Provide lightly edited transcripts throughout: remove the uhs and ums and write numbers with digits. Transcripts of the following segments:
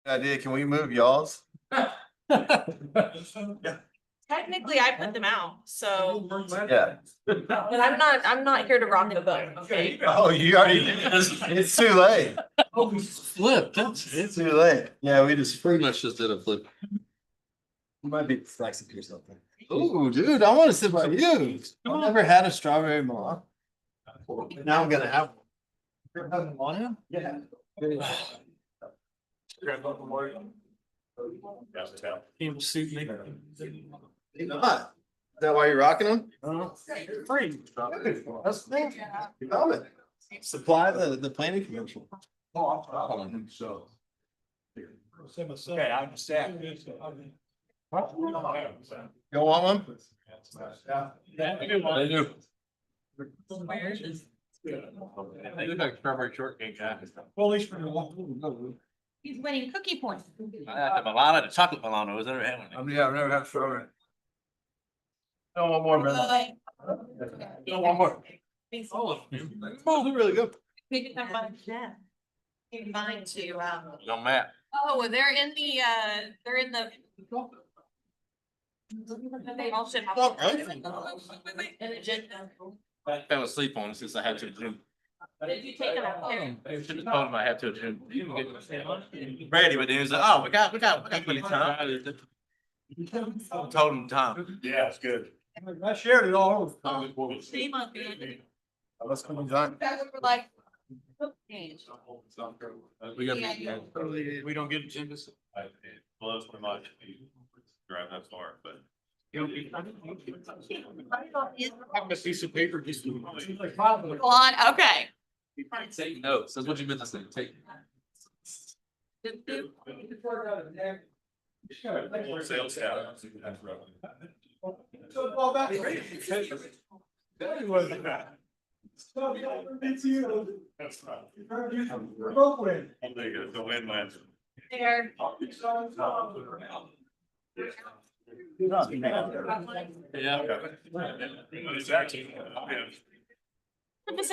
Idea, can we move y'all's? Technically, I put them out, so, Yeah. but I'm not here to rock the boat, okay? Oh, you already did this. It's too late. Oh, we flipped. It's too late. Yeah, we just. Pretty much just did a flip. You might be dyslexic or something. Oh, dude, I want to sit by you. I've never had a strawberry Malone. Now I'm gonna have Want Yeah. Can't suit me. Not. Is that why you're rocking them? Free. That's cool. You love it. Supply the planning commission. Okay, I understand. You want one? They do. Where is? They look like strawberry shortcake guy. Well, at least for the. He's winning cookie points. I had the Milano, the chocolate Milano, was never having it. Yeah, I've never had strawberry. No, one more, brother. No, one more. Oh, they're really good. Maybe come by. Yeah. Maybe mine to, No Matt. oh, they're in the, they all should have. Oh, right. An agenda. I fell asleep on it since I had to June. Did you take it out there? Should have told him I had to June. Ready, but then he was like, oh, we got plenty of time. Told him time. Yeah, it's good. I shared it all over. Shame on me. Let's come on. That we were like. We got. Yeah. We don't get agendas. Well, that's pretty much, drive that far, but. Have a piece of paper, just. On, okay. Take notes, that's what you meant to say, take. Sales staff. That's right. The win-win. There. Yeah. It's actually,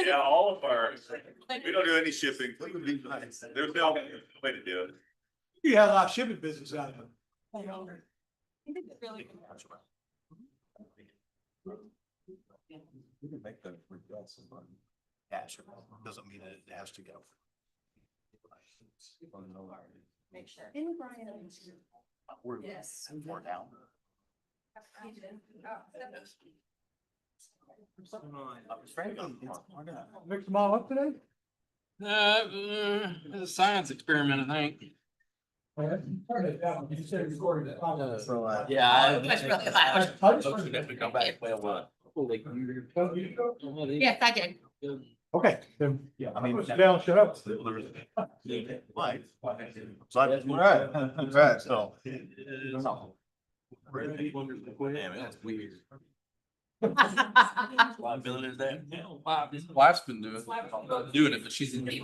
yeah, all of our, we don't do any shipping. There's no way to do it. You had a lot of shipping business out of it. We can make the request and cash, doesn't mean it has to go. Make sure. Yes. We're down. Mix them all up today? It's a science experiment, I think. You said recorded that. So, Yeah. That's really loud. If we come back, well, Yes, I did. Okay, then, yeah, I mean, sit down, shut up. Right. Right, so. Damn, that's weird. Liability is that? Wife's been doing it, but she's in. Be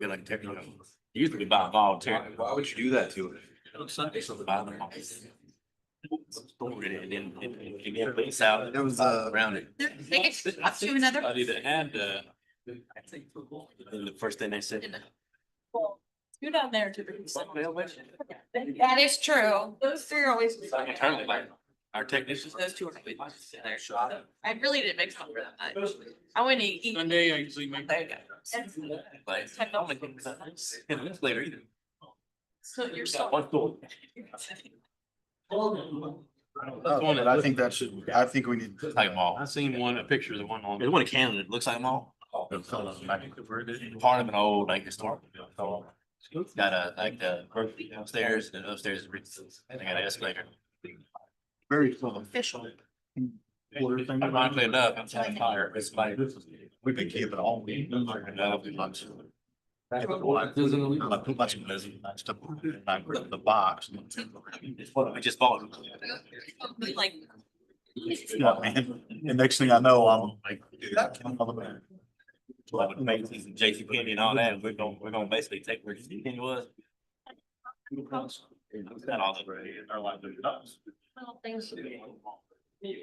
like technical. Usually we buy volunteer. Why would you do that to her? On Sunday, so buy them. Store it and then it get a place out. It was, Around it. To another. I either had, and the first thing they said. You're down there too. Well, which- That is true. Those three are always. Internally, like, our technicians. Those two are really there. I really didn't mix them for that much. I went to eat. Sunday, I usually make. There you go. Like, I don't make it later either. So you're so. One door. but I think that should, I think we need. Like a mall. I seen one, a picture of the one on. There's one in Canada that looks like a mall. Part of an old, like, historic. It's got a, like, the upstairs, and upstairs is, they got an escalator. Very cool. Official. I'm not cleaned up, I'm tired, it's like. We've been keeping all week. I put a bunch of stuff in the box. We just bought. Like. Yeah, man. And next thing I know, I'm like. Like Macy's and JC Penney and all that, we're gonna basically take where JC Penney was. Got all the, our life.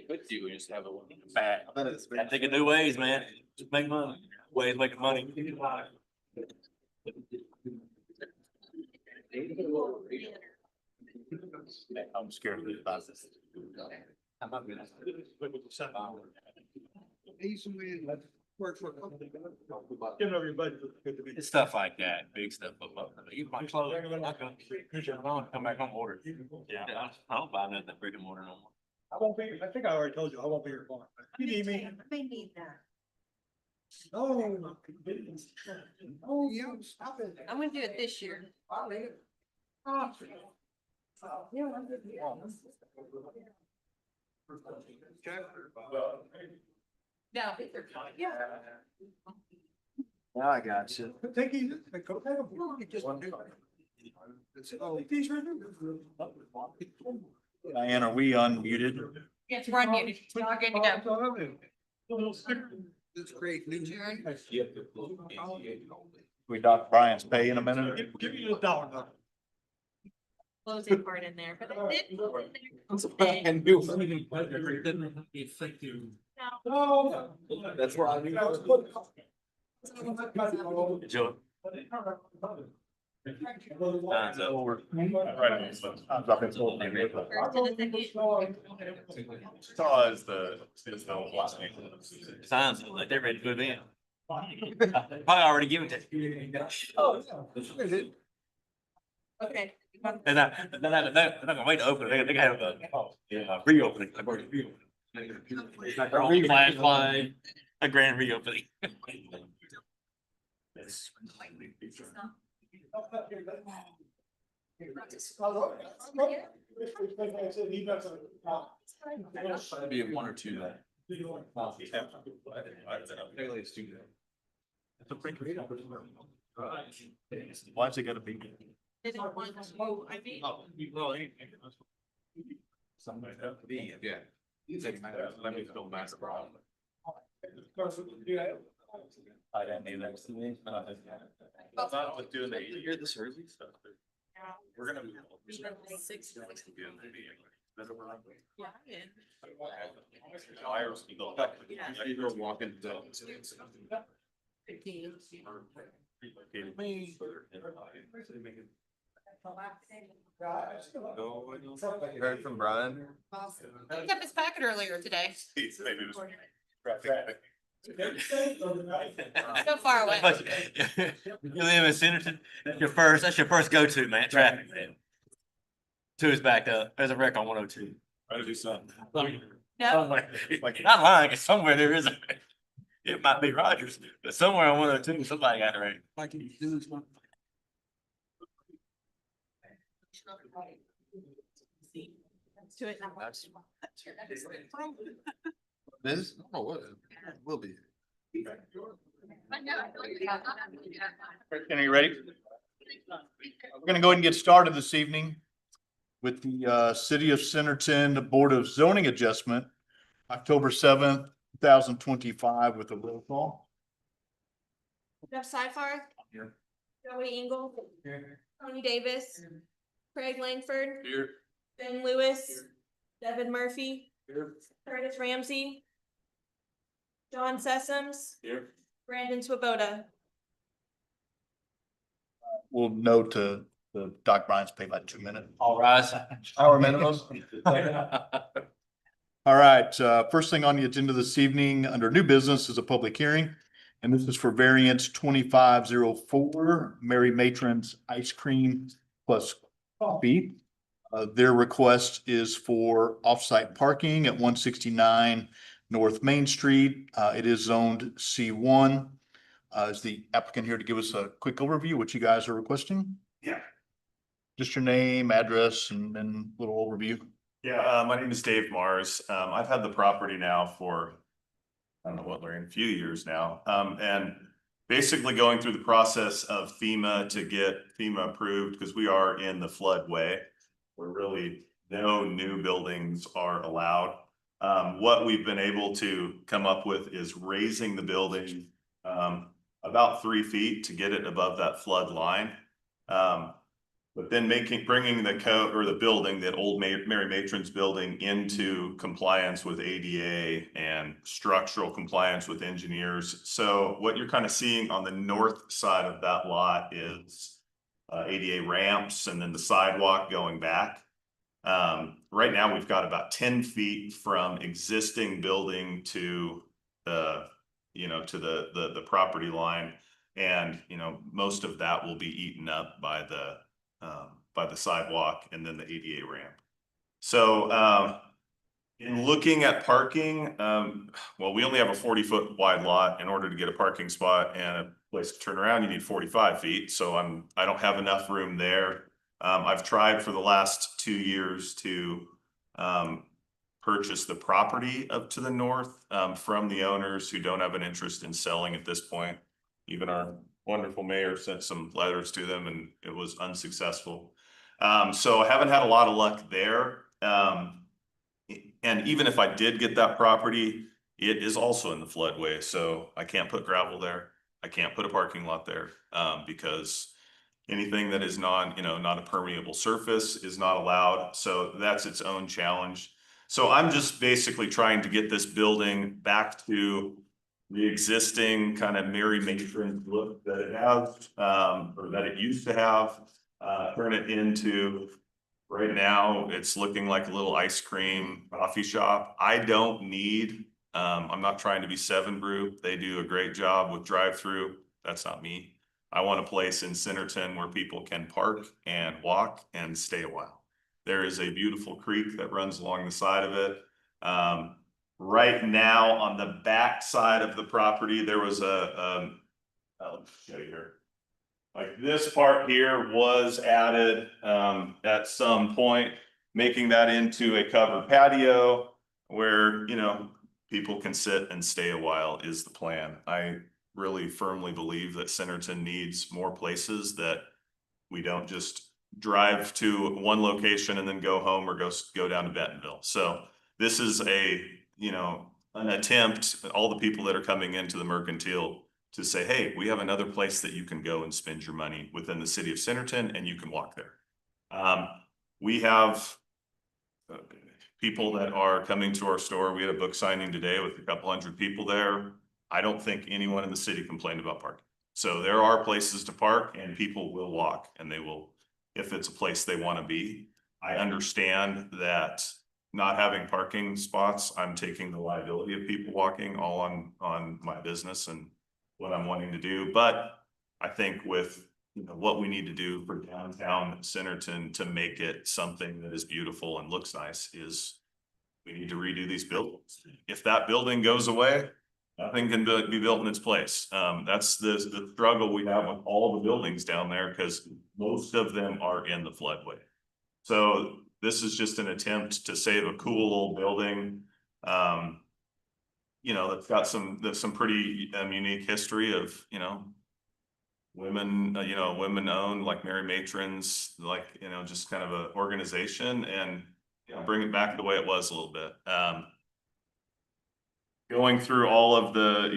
With you, we just have a. Bad. I think of new ways, man, to make money, ways of making money. I'm scared of the buses. Give everybody. It's stuff like that, big stuff. Even my clothes, I come back home order. Yeah, I don't buy nothing brick and mortar no more. I won't be, I think I already told you, I won't be here tomorrow. You need me? May need that. Oh. Oh, yeah, stop it. I'm gonna do it this year. No. Yeah. Now I got you. Take it, go take a look. You just want to do it. Oh, these right here. Diane, are we unmuted? Yes, we're unmuted. We're good to go. That's great. We dock Brian's pay in a minute? Give me the dollar now. Closing part in there, but I did. And Oh. That's where I knew. Joe. Time's up. Is the last name. Signs look like they're ready to move in. Probably already given to you. Okay. And they're not gonna wait to open it. They gotta have a reopening. Their own flashlight, a grand reopening. Maybe one or two that. Why's it gotta be? Didn't want to, I mean. Yeah. Let me go back. I didn't need that. Not with doing the You're this early stuff. We're gonna. Six. Yeah, Iris can go. You're walking. 15. Heard from Brian. Picked up his packet earlier today. Maybe it was. So far away. You live in Centerton, that's your first go-to, man, traffic, man. Two is backed up, there's a wreck on 102. Try to do something. No, Not lying, 'cause somewhere there is a, it might be Rogers, but somewhere on 102, somebody got a wreck. let's do it now. This, oh, what, will be. Are you ready? We're gonna go ahead and get started this evening with the City of Centerton Board of Zoning Adjustment, October 7th, 2025 with a roll call. Jeff Sifar. Here. Joey Engel. Tony Davis. Craig Langford. Here. Ben Lewis. Devin Murphy. Curtis Ramsey. John Sessoms. Here. Brandon Swoboda. We'll note to the Doc Brian's pay by 2 minutes. All rise. Hour minimum. All right, first thing on the agenda this evening, under new business is a public hearing. And this is for variance 2504, Mary Matron's Ice Cream plus Coffee. Their request is for off-site parking at 169 North Main Street. It is zoned C1. Is the applicant here to give us a quick overview, what you guys are requesting? Yeah. Just your name, address, and then a little overview. Yeah, my name is Dave Mars. I've had the property now for, I don't know what, Larry, a few years now. And basically going through the process of FEMA to get FEMA approved, because we are in the floodway, where really no new buildings are allowed. What we've been able to come up with is raising the building about 3 feet to get it above that flood line. But then bringing the code or the building, that old Mary Matron's building, into compliance with ADA and structural compliance with engineers. So what you're kind of seeing on the north side of that lot is ADA ramps and then the sidewalk going back. Right now, we've got about 10 feet from existing building to the, to the property line. And, most of that will be eaten up by the sidewalk and then the ADA ramp. So, in looking at parking, well, we only have a 40-foot wide lot. In order to get a parking spot and a place to turn around, you need 45 feet. So I don't have enough room there. I've tried for the last 2 years to purchase the property up to the north from the owners who don't have an interest in selling at this point. Even our wonderful mayor sent some letters to them and it was unsuccessful. So I haven't had a lot of luck there. And even if I did get that property, it is also in the floodway. So I can't put gravel there. I can't put a parking lot there because anything that is not a permeable surface is not allowed. So that's its own challenge. So I'm just basically trying to get this building back to the existing kind of Mary Matron look that it has, or that it used to have, turn it into, right now, it's looking like a little ice cream coffee shop. I don't need, I'm not trying to be Seven Brew. They do a great job with drive-through. That's not me. I want a place in Centerton where people can park and walk and stay a while. There is a beautiful creek that runs along the side of it. Right now, on the back side of the property, there was I'll show you here. Like this part here was added at some point, making that into a covered patio where, people can sit and stay a while is the plan. I really firmly believe that Centerton needs more places that we don't just drive to one location and then go home or go down to Bentonville. So this is an attempt, all the people that are coming into the Mercantile to say, hey, we have another place that you can go and spend your money within the city of Centerton and you can walk there. We have people that are coming to our store. We had a book signing today with a couple hundred people there. I don't think anyone in the city complained about parking. So there are places to park and people will walk and they will, if it's a place they want to be. I understand that not having parking spots, I'm taking the liability of people walking all on my business and what I'm wanting to do. But I think with what we need to do for downtown Centerton to make it something that is beautiful and looks nice is we need to redo these buildings. If that building goes away, nothing can be built in its place. That's the struggle we have with all the buildings down there because most of them are in the floodway. So this is just an attempt to save a cool old building. That's got some pretty unique history of, women, women owned, like Mary Matrons, like, just kind of an organization and, bring it back the way it was a little bit. Going through all of the,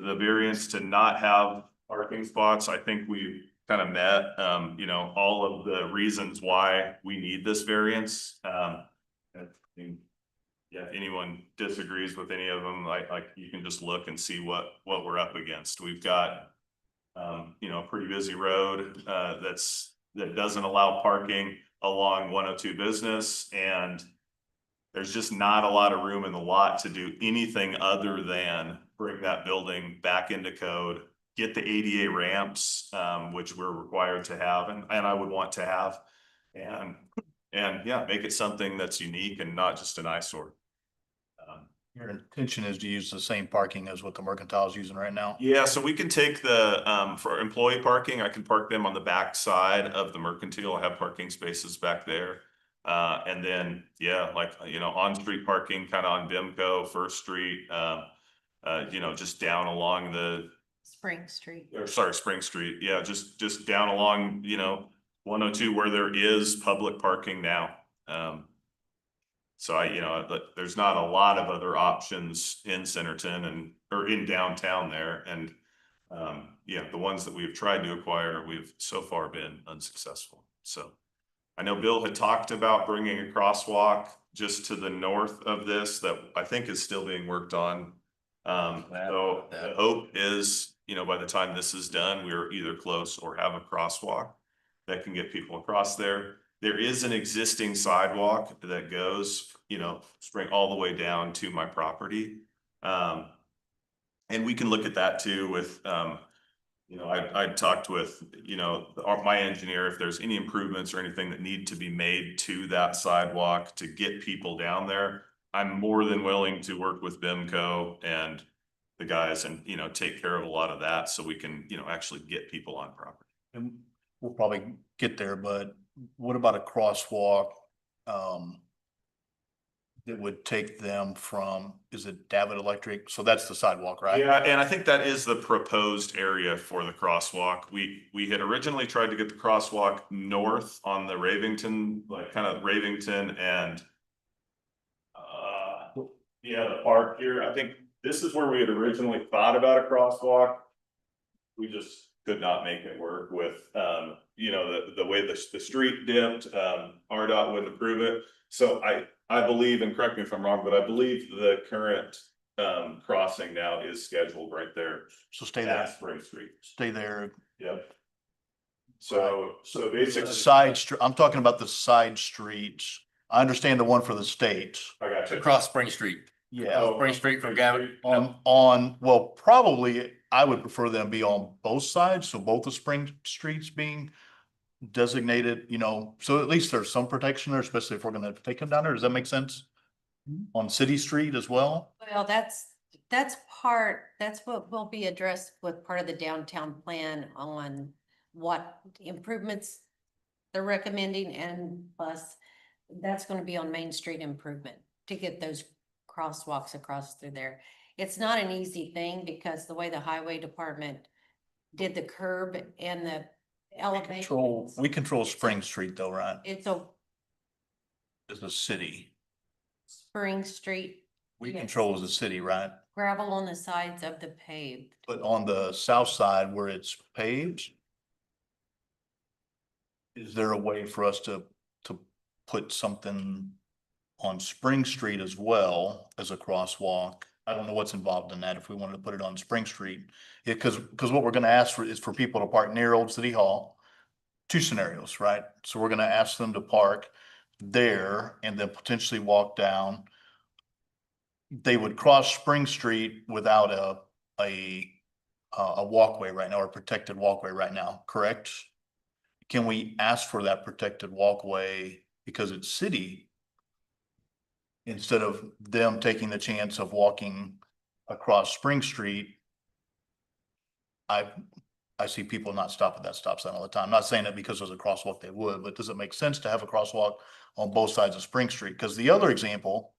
the variants to not have parking spots, I think we kind of met, all of the reasons why we need this variance. If anyone disagrees with any of them, like you can just look and see what we're up against. We've got, a pretty busy road that doesn't allow parking along 102 Business, and there's just not a lot of room in the lot to do anything other than bring that building back into code, get the ADA ramps, which we're required to have, and I would want to have, and yeah, make it something that's unique and not just an eyesore. Your intention is to use the same parking as what the Mercantile is using right now? Yeah, so we can take the, for employee parking, I can park them on the back side of the Mercantile. I have parking spaces back there. And then, yeah, like, on-street parking kind of on Bimco, First Street, just down along the Spring Street. Spring Street. Yeah, just down along, 102 where there is public parking now. So there's not a lot of other options in Centerton or in downtown there. And the ones that we've tried to acquire, we've so far been unsuccessful. So I know Bill had talked about bringing a crosswalk just to the north of this that I think is still being worked on. So the hope is, by the time this is done, we're either close or have a crosswalk. that can get people across there. There is an existing sidewalk that goes, Spring all the way down to my property. And we can look at that too with, I talked with, my engineer, if there's any improvements or anything that need to be made to that sidewalk to get people down there. I'm more than willing to work with BIMCO and the guys and, take care of a lot of that so we can, actually get people on property. And we'll probably get there, but what about a crosswalk? That would take them from, is it David Electric? So that's the sidewalk, right? Yeah, and I think that is the proposed area for the crosswalk. We had originally tried to get the crosswalk north on the Ravington, like kind of Ravington and the park here. I think this is where we had originally thought about a crosswalk. We just could not make it work with, the way the street dipped, RDOT wouldn't approve it. So I believe, and correct me if I'm wrong, but I believe the current crossing now is scheduled right there So stay at there, Spring Street. stay there. Yep. So basically. I'm talking about the side streets. I understand the one for the state. I got you. Across Spring Street. Yeah. Oh, Spring Street from Gavin. Well, probably I would prefer them be on both sides, so both the spring streets being designated, so at least there's some protection there, especially if we're gonna take them down there. Does that make sense? On City Street as well? Well, that's what will be addressed with part of the downtown plan on what improvements they're recommending, and plus that's gonna be on Main Street improvement to get those crosswalks across through there. It's not an easy thing because the way the highway department did the curb and the elevation. We control Spring Street though, right? It's a As a city. Spring Street We Yes. control as a city, right? gravel on the sides of the paved. But on the south side where it's paved, is there a way for us to put something on Spring Street as well as a crosswalk? I don't know what's involved in that if we wanted to put it on Spring Street. Yeah, because what we're gonna ask for is for people to park near Old City Hall. Two scenarios, right? So we're gonna ask them to park there and then potentially walk down. They would cross Spring Street without a walkway right now, or protected walkway right now, correct? Can we ask for that protected walkway because it's city? Instead of them taking the chance of walking across Spring Street. I see people not stop at that stop sign all the time. I'm not saying that because there's a crosswalk they would, but does it make sense to have a crosswalk on both sides of Spring Street? Because the other example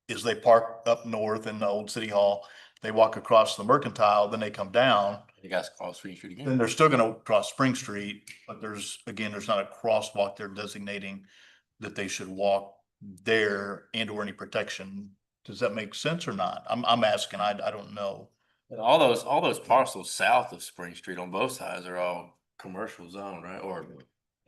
is they park up north in the old City Hall, they walk across the Mercantile, then they come down. You guys cross Spring Street Then again. they're still gonna cross Spring Street, but there's not a crosswalk there designating that they should walk there and or any protection. Does that make sense or not? I'm asking, I don't know. All those parcels south of Spring Street on both sides are all commercial zone, right? Or.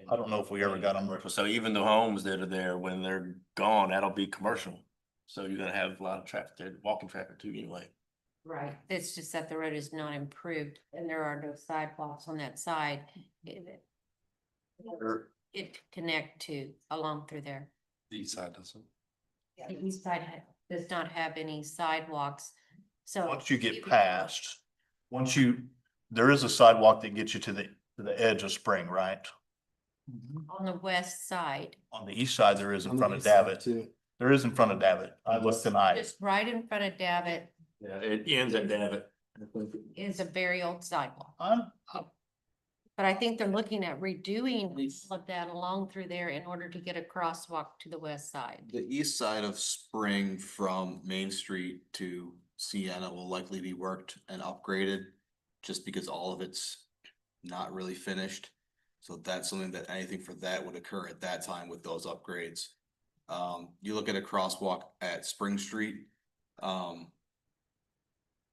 I don't know if we ever got them. Commercial. So even the homes that are there, when they're gone, that'll be commercial. So you're gonna have a lot of traffic there, walking traffic too anyway. Right. It's just that the road is not improved and there are no sidewalks on that side. It could connect to along through there. The east side doesn't. The east side does not have any sidewalks, so. Once you get past, there is a sidewalk that gets you to the edge of Spring, right? On the west side, On the east side, there is in front of Davitt. There is in front of Davitt. I looked tonight. just right in front of Davitt Yeah, it ends at Davitt. is a very old sidewalk. I'm- But I think they're looking at redoing all of that along through there in order to get a crosswalk to the west side. The east side of Spring from Main Street to Sienna will likely be worked and upgraded, just because all of it's not really finished. So that's something that anything for that would occur at that time with those upgrades. You look at a crosswalk at Spring Street,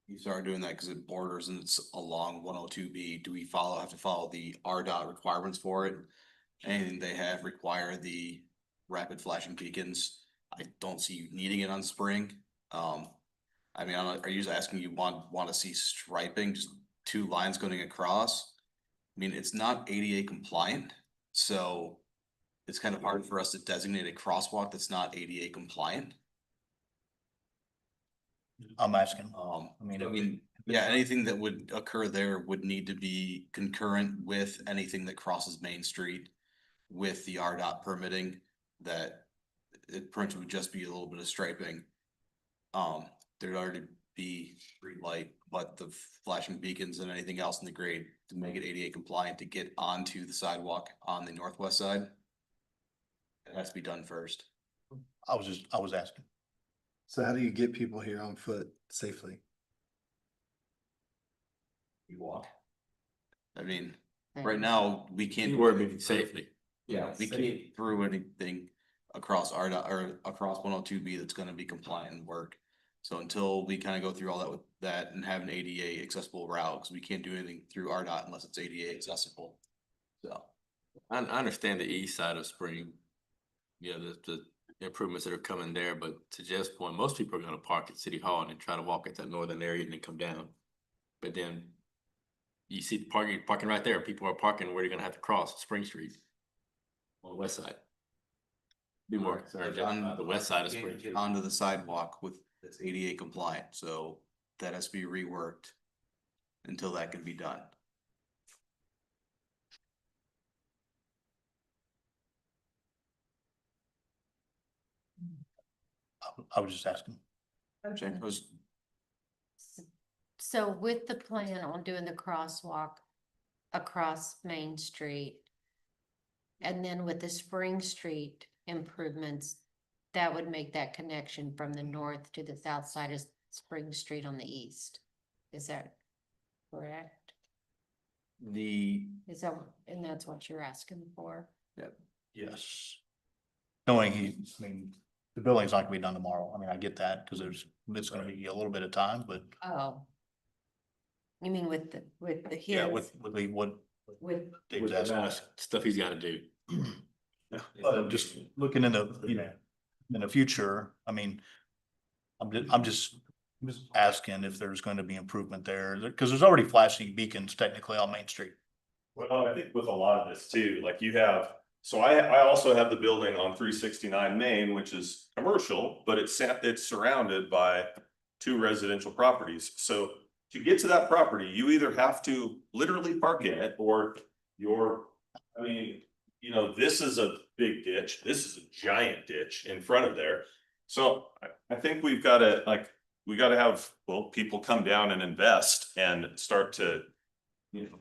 you start doing that because it borders and it's along 102B. Do we have to follow the RDOT requirements for it? Anything they have require the rapid flashing beacons. I don't see you needing it on Spring. I mean, are you just asking you want to see striping, just two lines going across? I mean, it's not ADA compliant, So it's kind of hard for us to designate a crosswalk that's not ADA compliant. I'm asking. I mean, yeah, anything that would occur there would need to be concurrent with anything that crosses Main Street with the RDOT permitting, that it pretty much would just be a little bit of striping. There'd already be street light, but the flashing beacons and anything else in the grade to make it ADA compliant to get onto the sidewalk on the northwest side. It has to be done first. I was asking. So how do you get people here on foot safely? You walk. I mean, right now, we can't. Keyword being safely. Yeah, we can't through anything across RDOT or across 102B that's gonna be compliant and work. So until we kind of go through all that with that and have an ADA accessible route, because we can't do anything through RDOT unless it's ADA accessible. So. I understand the east side of Spring. Yeah, the improvements that are coming there, but to Jeff's point, most people are gonna park at City Hall and then try to walk at that northern area and then come down. But then you see parking right there. People are parking where they're gonna have to cross Spring Street on the west side. Be more concerned on the west side of Spring Street. Onto the sidewalk with that's ADA compliant, so that has to be reworked until that can be done. I was just asking. It was So with the plan on doing the crosswalk across Main Street, and then with the Spring Street improvements, that would make that connection from the north to the south side of Spring Street on the east. Is that correct? Is that, and that's what you're asking for? Yes. Knowing the building's not gonna be done tomorrow. I mean, I get that, cause it's gonna be a little bit of time, but Oh. You mean with the yeah, hills, with what with, Dave's asking. Stuff he's gotta do. Just looking in the future, I mean, I'm just asking if there's going to be improvement there, because there's already flashing beacons technically on Main Street. Well, I think with a lot of this too, like you have, so I also have the building on 369 Main, which is commercial, but it's surrounded by 2 residential properties. So to get to that property, you either have to literally park in it or I mean, you know, this is a big ditch. This is a giant ditch in front of there. So I think we gotta have, well, people come down and invest and start to, you know,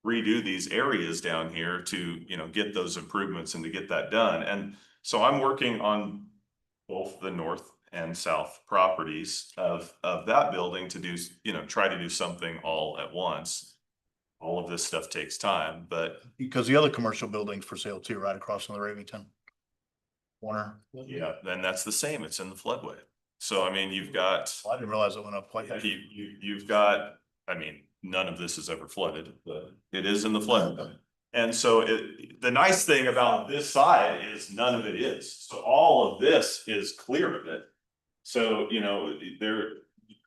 redo these areas down here to, you know, get those improvements and to get that done. And so I'm working on both the north and south properties of that building to do, you know, try to do something all at once. All of this stuff takes time, but Because the other commercial building's for sale too, right across from the Ravington corner. yeah, then that's the same. It's in the floodway. So I mean, you've got, Well, I didn't realize it went up quite that. you've got, I mean, none of this is ever flooded, but it is in the flood. And so the nice thing about this side is none of it is. So all of this is clear of it. So, you know,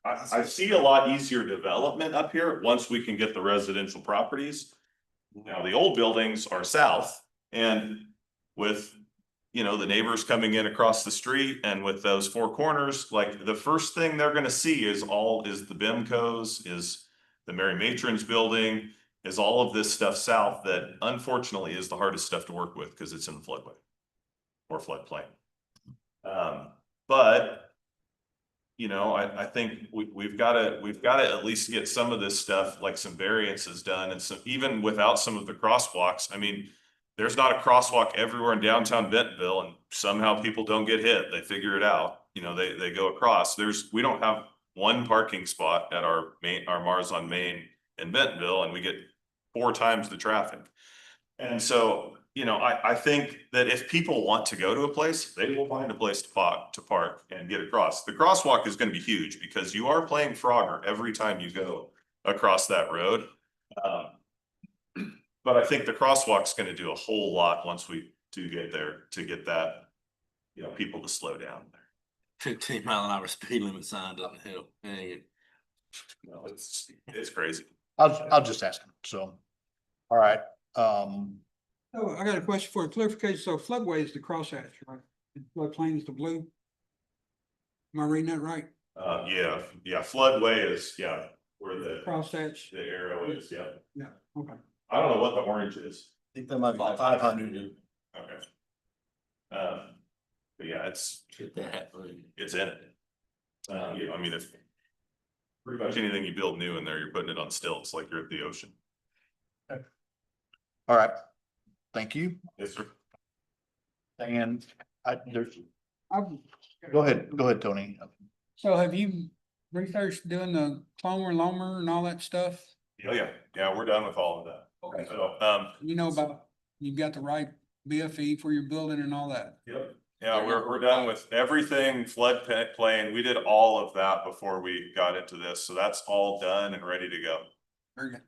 I see a lot easier development up here once we can get the residential properties. Now, the old buildings are south, and with, you know, the neighbors coming in across the street and with those 4 corners, like the first thing they're gonna see is the BIMCOs, is the Mary Matrons building, is all of this stuff south that unfortunately is the hardest stuff to work with because it's in the floodway or floodplain. But you know, I think we've gotta at least get some of this stuff, like some variances done, and some, even without some of the crosswalks. I mean, there's not a crosswalk everywhere in downtown Bentonville, and somehow people don't get hit. They figure it out. You know, they go across. We don't have one parking spot at our Mars on Main in Bentonville, and we get 4 times the traffic. And so, you know, I think that if people want to go to a place, they will find a place to park and get across. The crosswalk is gonna be huge because you are playing Frogger every time you go across that road. But I think the crosswalk's gonna do a whole lot once we do get there to get that, you know, people to slow down there. 15-mile-an-hour speed limit signs up the hill. No, it's crazy. I'll just ask him. So, all right. Oh, I got a question for clarification. So floodway is the crosshatch, right? And floodplain is the blue? Am I reading that right? Yeah, floodway is, where the Crosshatch? arrow is, yeah. Yeah, okay. I don't know what the orange is. I think that might be 500. Okay. But yeah, it's Get that. in it. I mean, if pretty much anything you build new in there, you're putting it on stilts like you're at the ocean. All right. Thank you. Yes, sir. And there's, I've- go ahead, Tony. So have you researched doing the clomer, lomer and all that stuff? Yeah, we're done with all of that. Okay. So, You know about, you've got the right BFE for your building and all that? yep. Yeah, we're done with everything floodplain. We did all of that before we got into this, so that's all done and ready to go. Very good.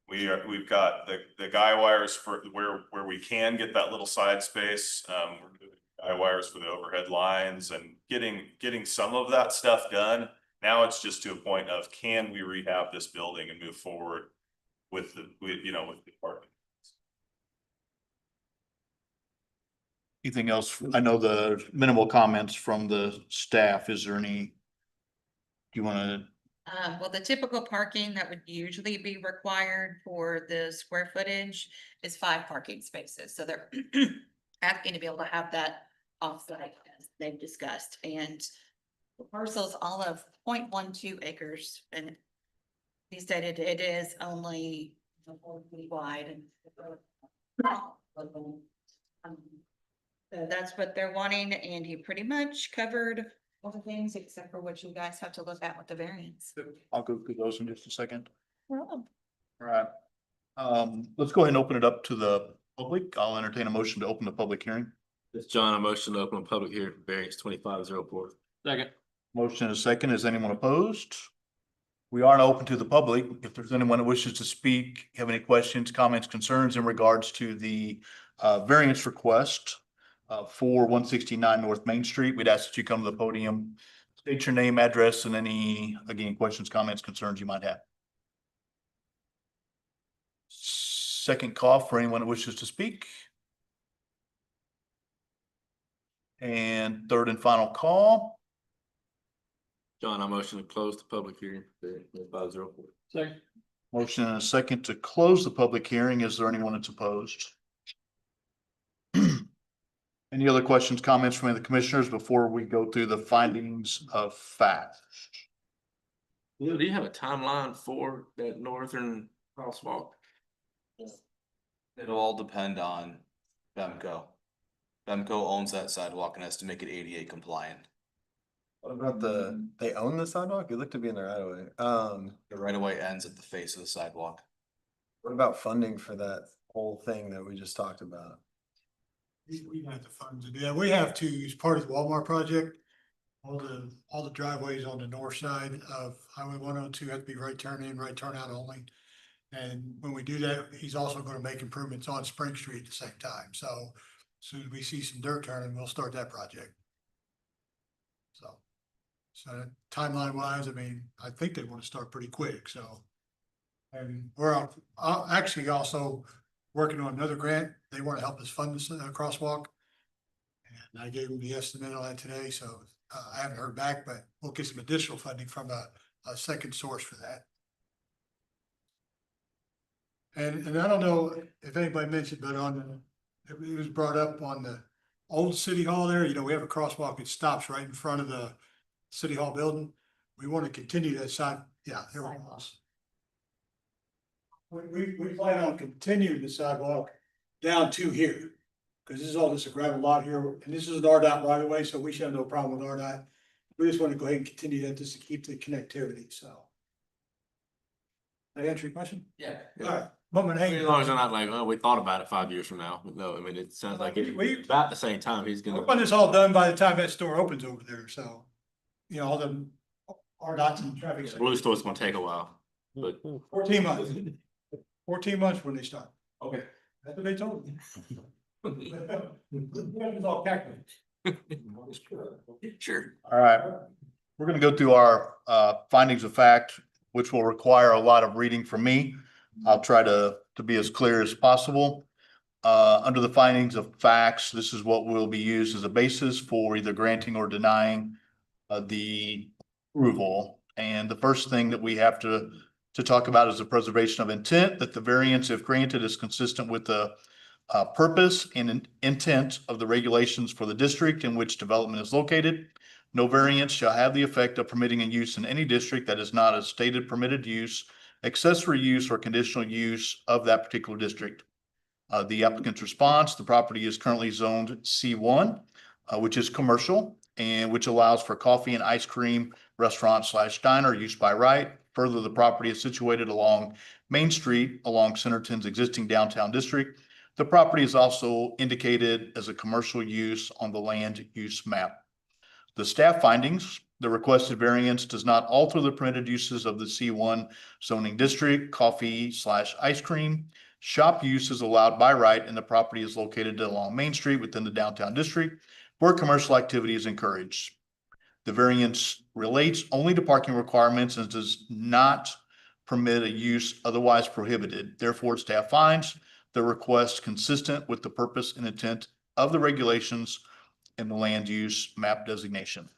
We've got the guy wires for where we can get that little side space. We're doing guy wires for the overhead lines and getting some of that stuff done. Now it's just to a point of, can we rehab this building and move forward with the department? Anything else? I know the minimal comments from the staff. Is there any? Do you want to? Well, the typical parking that would usually be required for the square footage is 5 parking spaces, so they're asking to be able to have that off-site as they've discussed, and the parcel's all of 0.12 acres, and he stated it is only 4 feet wide and so that's what they're wanting, and he pretty much covered all the things except for what you guys have to look at with the variance. I'll go through those in just a second. Well, All right. Let's go ahead and open it up to the public. I'll entertain a motion to open the public hearing. It's John, a motion to open a public hearing, variance 2504. Second. Motion and a second. Is anyone opposed? We are now open to the public. If there's anyone that wishes to speak, have any questions, comments, concerns in regards to the variance request for 169 North Main Street, we'd ask that you come to the podium, state your name, address, and any, again, questions, comments, concerns you might have. Second call for anyone that wishes to speak. And third and final call. John, I motion to close the public hearing, variance 2504. Second. Motion and a second to close the public hearing. Is there anyone that's opposed? Any other questions, comments from the commissioners before we go through the findings of fact? Lou, do you have a timeline for that northern crosswalk? It'll all depend on Bemco. Bemco owns that sidewalk and has to make it ADA compliant. What about they own the sidewalk? It looked to be in the right of way. The right of way ends at the face of the sidewalk. What about funding for that whole thing that we just talked about? We have the funds to do that. We have to, as part of the Walmart project, all the driveways on the north side of Highway 102 have to be right turn in, right turn out only. And when we do that, he's also gonna make improvements on Spring Street at the same time. So as soon as we see some dirt turning, we'll start that project. So timeline wise, I mean, I think they wanna start pretty quick, so. And we're actually also working on another grant. They want to help us fund this crosswalk. And I gave them the estimate on that today, so I haven't heard back, but we'll get some additional funding from a second source for that. And I don't know if anybody mentioned, but it was brought up on the old city hall there, we have a crosswalk that stops right in front of the city hall building. We want to continue that side, yeah, there we go. We plan on continuing the sidewalk down to here. Cause this is all just a gravel lot here, and this is an RDOT right away, so we should have no problem with RDOT. We just want to go ahead and continue that just to keep the connectivity, so. Did I answer your question? Yeah. All right, moment, hey. As long as they're not like, oh, we thought about it 5 years from now. No, I mean, it sounds like it's about the same time he's We're gonna. when this all done by the time that store opens over there, so. All the RDOTs and traffic. The blue store's gonna take a while, but 14 months. 14 months when they start. okay. That's what they told me. It's all calculated. Sure. All right, we're gonna go through our findings of fact, which will require a lot of reading from me. I'll try to be as clear as possible. Under the findings of facts, this is what will be used as a basis for either granting or denying the approval. And the first thing that we have to talk about is the preservation of intent, that the variance, if granted, is consistent with the purpose and intent of the regulations for the district in which development is located. No variance shall have the effect of permitting a use in any district that is not a stated permitted use, accessory use, or conditional use of that particular district. The applicant's response: the property is currently zoned C1, which is commercial, and which allows for coffee and ice cream restaurant / diner use by right. Further, the property is situated along Main Street along Centerton's existing downtown district. The property is also indicated as a commercial use on the land use map. The staff findings: the requested variance does not alter the permitted uses of the C1 zoning district. Coffee / ice cream shop use is allowed by right, and the property is located along Main Street within the downtown district where commercial activity is encouraged. The variance relates only to parking requirements and does not permit a use otherwise prohibited. Therefore, staff finds the request consistent with the purpose and intent of the regulations and the land use map designation.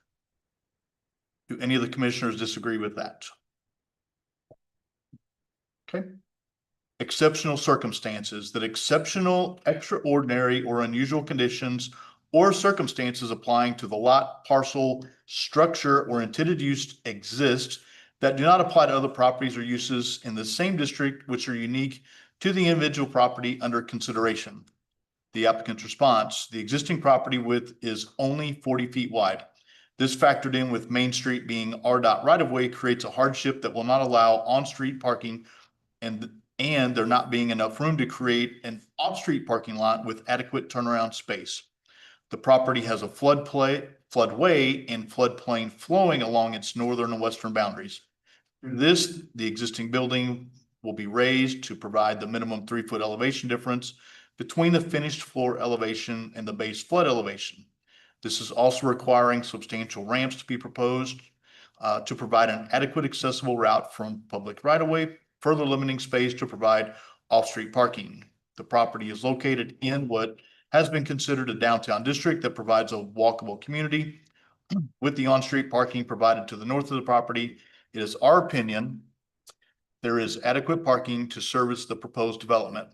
Do any of the commissioners disagree with that? Okay. Exceptional circumstances: that exceptional, extraordinary, or unusual conditions or circumstances applying to the lot, parcel, structure, or intended use exist that do not apply to other properties or uses in the same district, which are unique to the individual property under consideration. The applicant's response: the existing property width is only 40 feet wide. This, factored in with Main Street being RDOT right-of-way, creates a hardship that will not allow on-street parking, and there not being enough room to create an off-street parking lot with adequate turnaround space. The property has a floodway and floodplain flowing along its northern and western boundaries. Through this, the existing building will be raised to provide the minimum 3-foot elevation difference between the finished floor elevation and the base flood elevation. This is also requiring substantial ramps to be proposed to provide an adequate accessible route from public right-of-way, further limiting space to provide off-street parking. The property is located in what has been considered a downtown district that provides a walkable community. With the on-street parking provided to the north of the property, it is our opinion there is adequate parking to service the proposed development.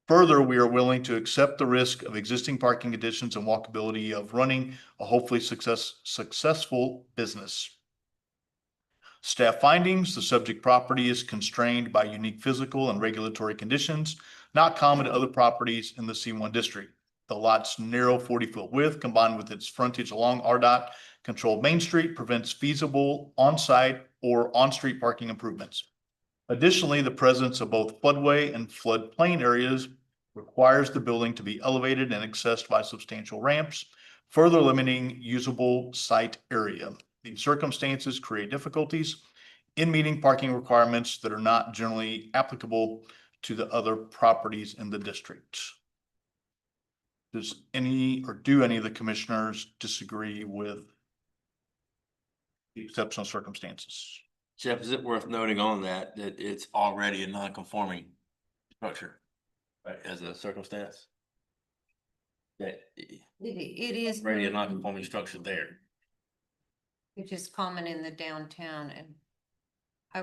Further, we are willing to accept the risk of existing parking conditions and walkability of running a hopefully successful business. Staff findings: the subject property is constrained by unique physical and regulatory conditions not common to other properties in the C1 district. The lot's narrow 40-foot width, combined with its frontage along RDOT controlled Main Street, prevents feasible on-site or on-street parking improvements. Additionally, the presence of both floodway and floodplain areas requires the building to be elevated and accessed by substantial ramps, further limiting usable site area. These circumstances create difficulties in meeting parking requirements that are not generally applicable to the other properties in the district. Do any of the commissioners disagree with the exceptional circumstances? Jeff, is it worth noting on that it's already a non-conforming structure, right, as a circumstance? That It is, already a non-conforming structure there. which is common in the downtown, and I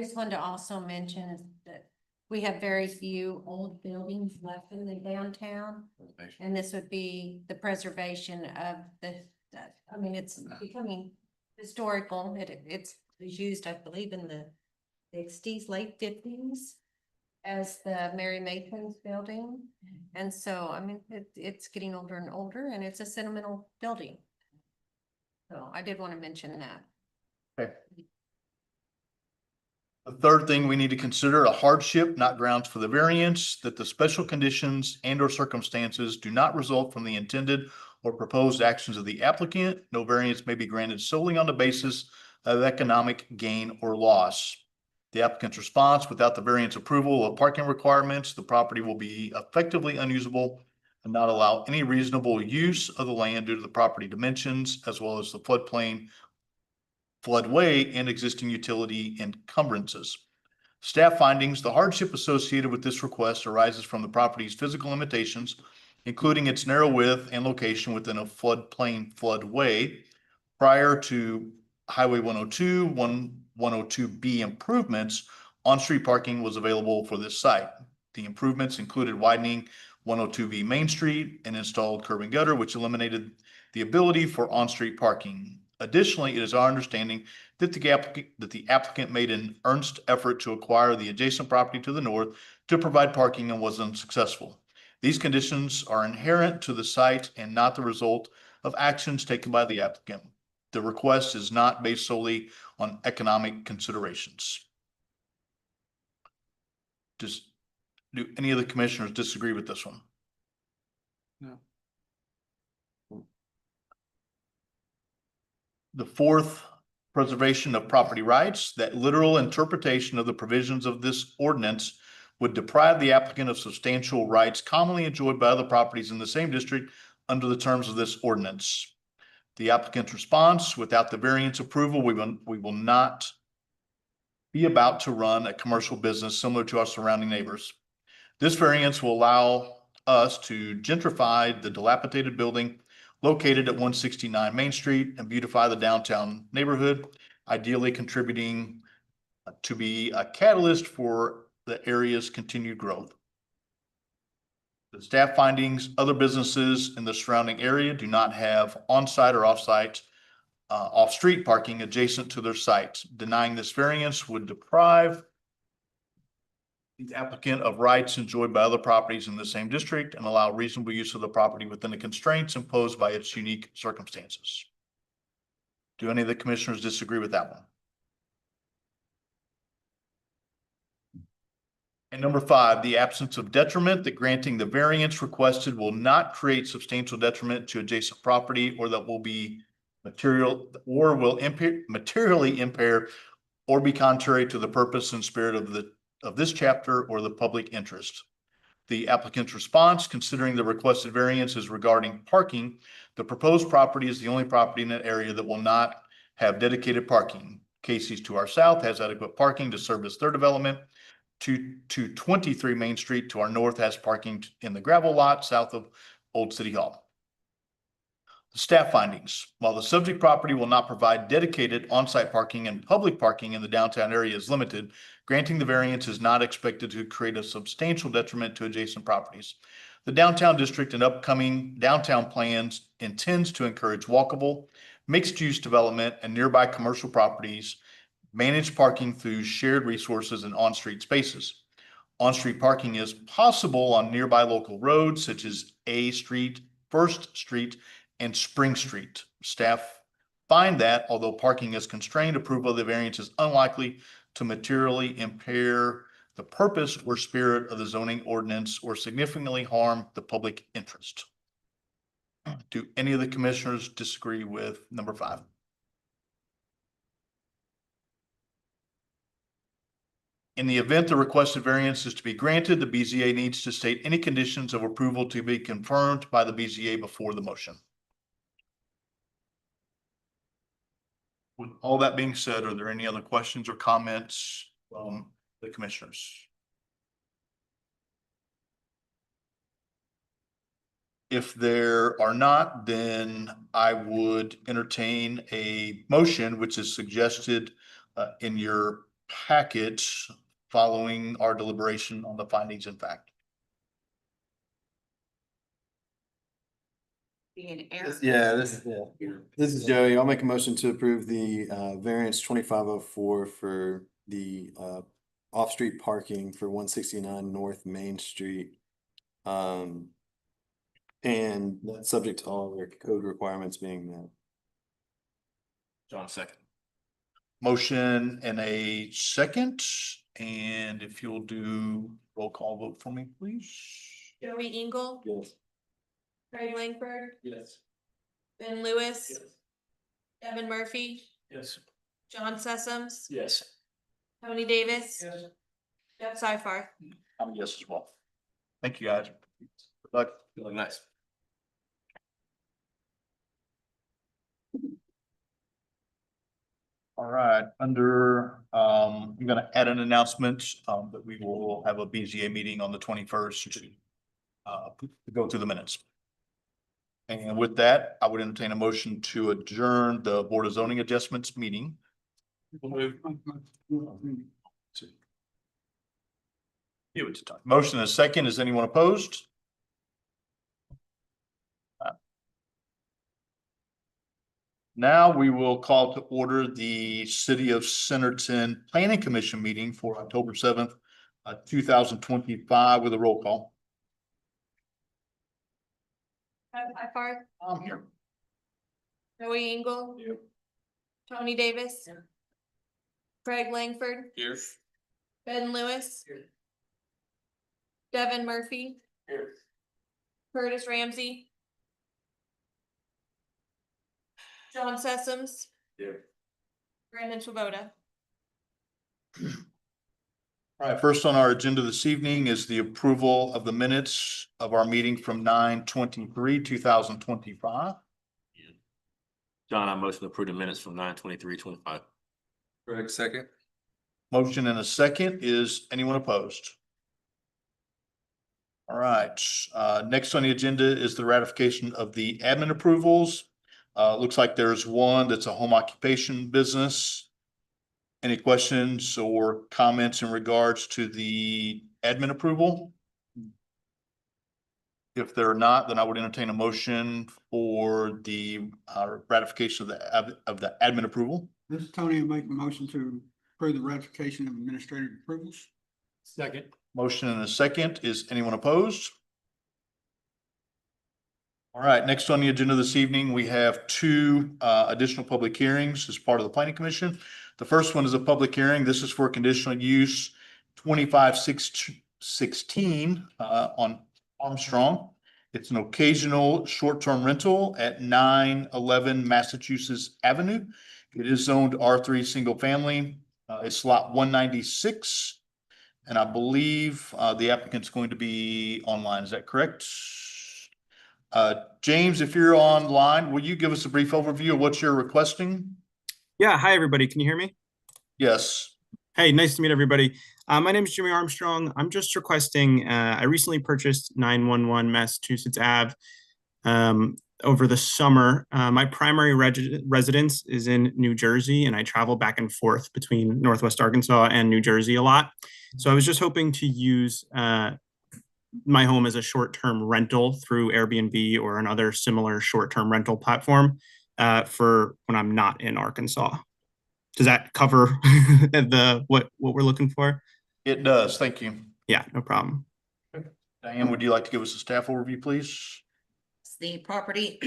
just wanted to also mention that we have very few old buildings left in the downtown. And this would be the preservation of it's becoming historical. It was used, I believe, in the 60s, late 50s as the Mary Matrons building. And so, it's getting older and older, and it's a sentimental building. So I did want to mention that. Okay. The third thing we need to consider: a hardship, not grounds for the variance, that the special conditions and or circumstances do not result from the intended or proposed actions of the applicant. No variance may be granted solely on the basis of economic gain or loss. The applicant's response: without the variance approval of parking requirements, the property will be effectively unusable and not allow any reasonable use of the land due to the property dimensions, as well as the floodplain, floodway, and existing utility encumbrances. Staff findings, the hardship associated with this request arises from the property's physical limitations, including its narrow width and location within a floodplain floodway. Prior to Highway 102, 102B improvements, on-street parking was available for this site. The improvements included widening 102B Main Street and installed curb and gutter, which eliminated the ability for on-street parking. Additionally, it is our understanding that the applicant made an earnest effort to acquire the adjacent property to the north to provide parking and was unsuccessful. These conditions are inherent to the site and not the result of actions taken by the applicant. The request is not based solely on economic considerations. Do any of the commissioners disagree with this one? No. The fourth, preservation of property rights. That literal interpretation of the provisions of this ordinance would deprive the applicant of substantial rights commonly enjoyed by other properties in the same district under the terms of this ordinance. The applicant's response: without the variance approval, we will not be about to run a commercial business similar to our surrounding neighbors. This variance will allow us to gentrify the dilapidated building located at 169 Main Street and beautify the downtown neighborhood, ideally contributing to be a catalyst for the area's continued growth. The staff findings: other businesses in the surrounding area do not have on-site or off-site, off-street parking adjacent to their sites. Denying this variance would deprive the applicant of rights enjoyed by other properties in the same district and allow reasonable use of the property within the constraints imposed by its unique circumstances. Do any of the commissioners disagree with that one? And number 5, the absence of detriment, that granting the variance requested will not create substantial detriment to adjacent property or that will be materially impair or be contrary to the purpose and spirit of this chapter or the public interest. The applicant's response: considering the requested variance is regarding parking, the proposed property is the only property in that area that will not have dedicated parking. Casey's to our south has adequate parking to service their development. 223 Main Street to our north has parking in the gravel lot south of Old City Hall. The staff findings: while the subject property will not provide dedicated on-site parking and public parking in the downtown area is limited, granting the variance is not expected to create a substantial detriment to adjacent properties. The downtown district and upcoming downtown plans intends to encourage walkable, mixed-use development and nearby commercial properties, manage parking through shared resources and on-street spaces. On-street parking is possible on nearby local roads such as A Street, First Street, and Spring Street. Staff find that although parking is constrained, approval of the variance is unlikely to materially impair the purpose or spirit of the zoning ordinance or significantly harm the public interest. Do any of the commissioners disagree with number 5? In the event the requested variance is to be granted, the BZA needs to state any conditions of approval to be confirmed by the BZA before the motion. With all that being said, are there any other questions or comments from the commissioners? If there are not, then I would entertain a motion, which is suggested in your packet following our deliberation on the findings and fact. Be an error. This is Joey. I'll make a motion to approve the variance 2504 for the off-street parking for 169 North Main Street. And that's subject to all their code requirements being met. John, second. Motion and a second, and if you'll do roll call vote for me, please. Joey Engel, Yes. Craig Langford, Yes. Ben Lewis, Devin Murphy, Yes. John Sessoms, Yes. Tony Davis, Jeff Seifarth. I'm a yes as well. Thank you, guys. Good luck. Feeling nice. All right, I'm gonna add an announcement, that we will have a BZA meeting on the 21st to go through the minutes. And with that, I would entertain a motion to adjourn the Board of Zoning Adjustments meeting. Give it to Tony. Motion and a second. Is anyone opposed? Now we will call to order the City of Centerton Planning Commission meeting for October 7th, 2025 with a roll call. Doug Seifert, I'm here. Joey Engel. Tony Davis. Craig Langford, Here. Ben Lewis. Devin Murphy. Curtis Ramsey. John Sessoms. Here. Brandon Swoboda. All right, first on our agenda this evening is the approval of the minutes of our meeting from 9/23/2025. John, I motion to approve the minutes from 9/23/25. Greg, second. Motion and a second. Is anyone opposed? All right, next on the agenda is the ratification of the admin approvals. Looks like there's one that's a home occupation business. Any questions or comments in regards to the admin approval? If there are not, then I would entertain a motion for the ratification of the admin approval. This is Tony, I make a motion to approve the ratification of administrative approvals. Second. Motion and a second. Is anyone opposed? All right, next on the agenda this evening, we have two additional public hearings as part of the Planning Commission. The first one is a public hearing. This is for conditional use 2516 on Armstrong. It's an occasional short-term rental at 911 Massachusetts Avenue. It is zoned R3 single family. It's lot 196. And I believe the applicant's going to be online. Is that correct? James, if you're online, will you give us a brief overview of what you're requesting? Yeah, hi everybody. Can you hear me? Yes. Hey, nice to meet everybody. My name is Jimmy Armstrong. I'm just requesting, I recently purchased 911 Massachusetts Ave over the summer. My primary residence is in New Jersey, and I travel back and forth between Northwest Arkansas and New Jersey a lot. So I was just hoping to use my home as a short-term rental through Airbnb or another similar short-term rental platform for when I'm not in Arkansas. Does that cover what we're looking for? It does. Thank you. Yeah, no problem. Diane, would you like to give us a staff overview, please? The property,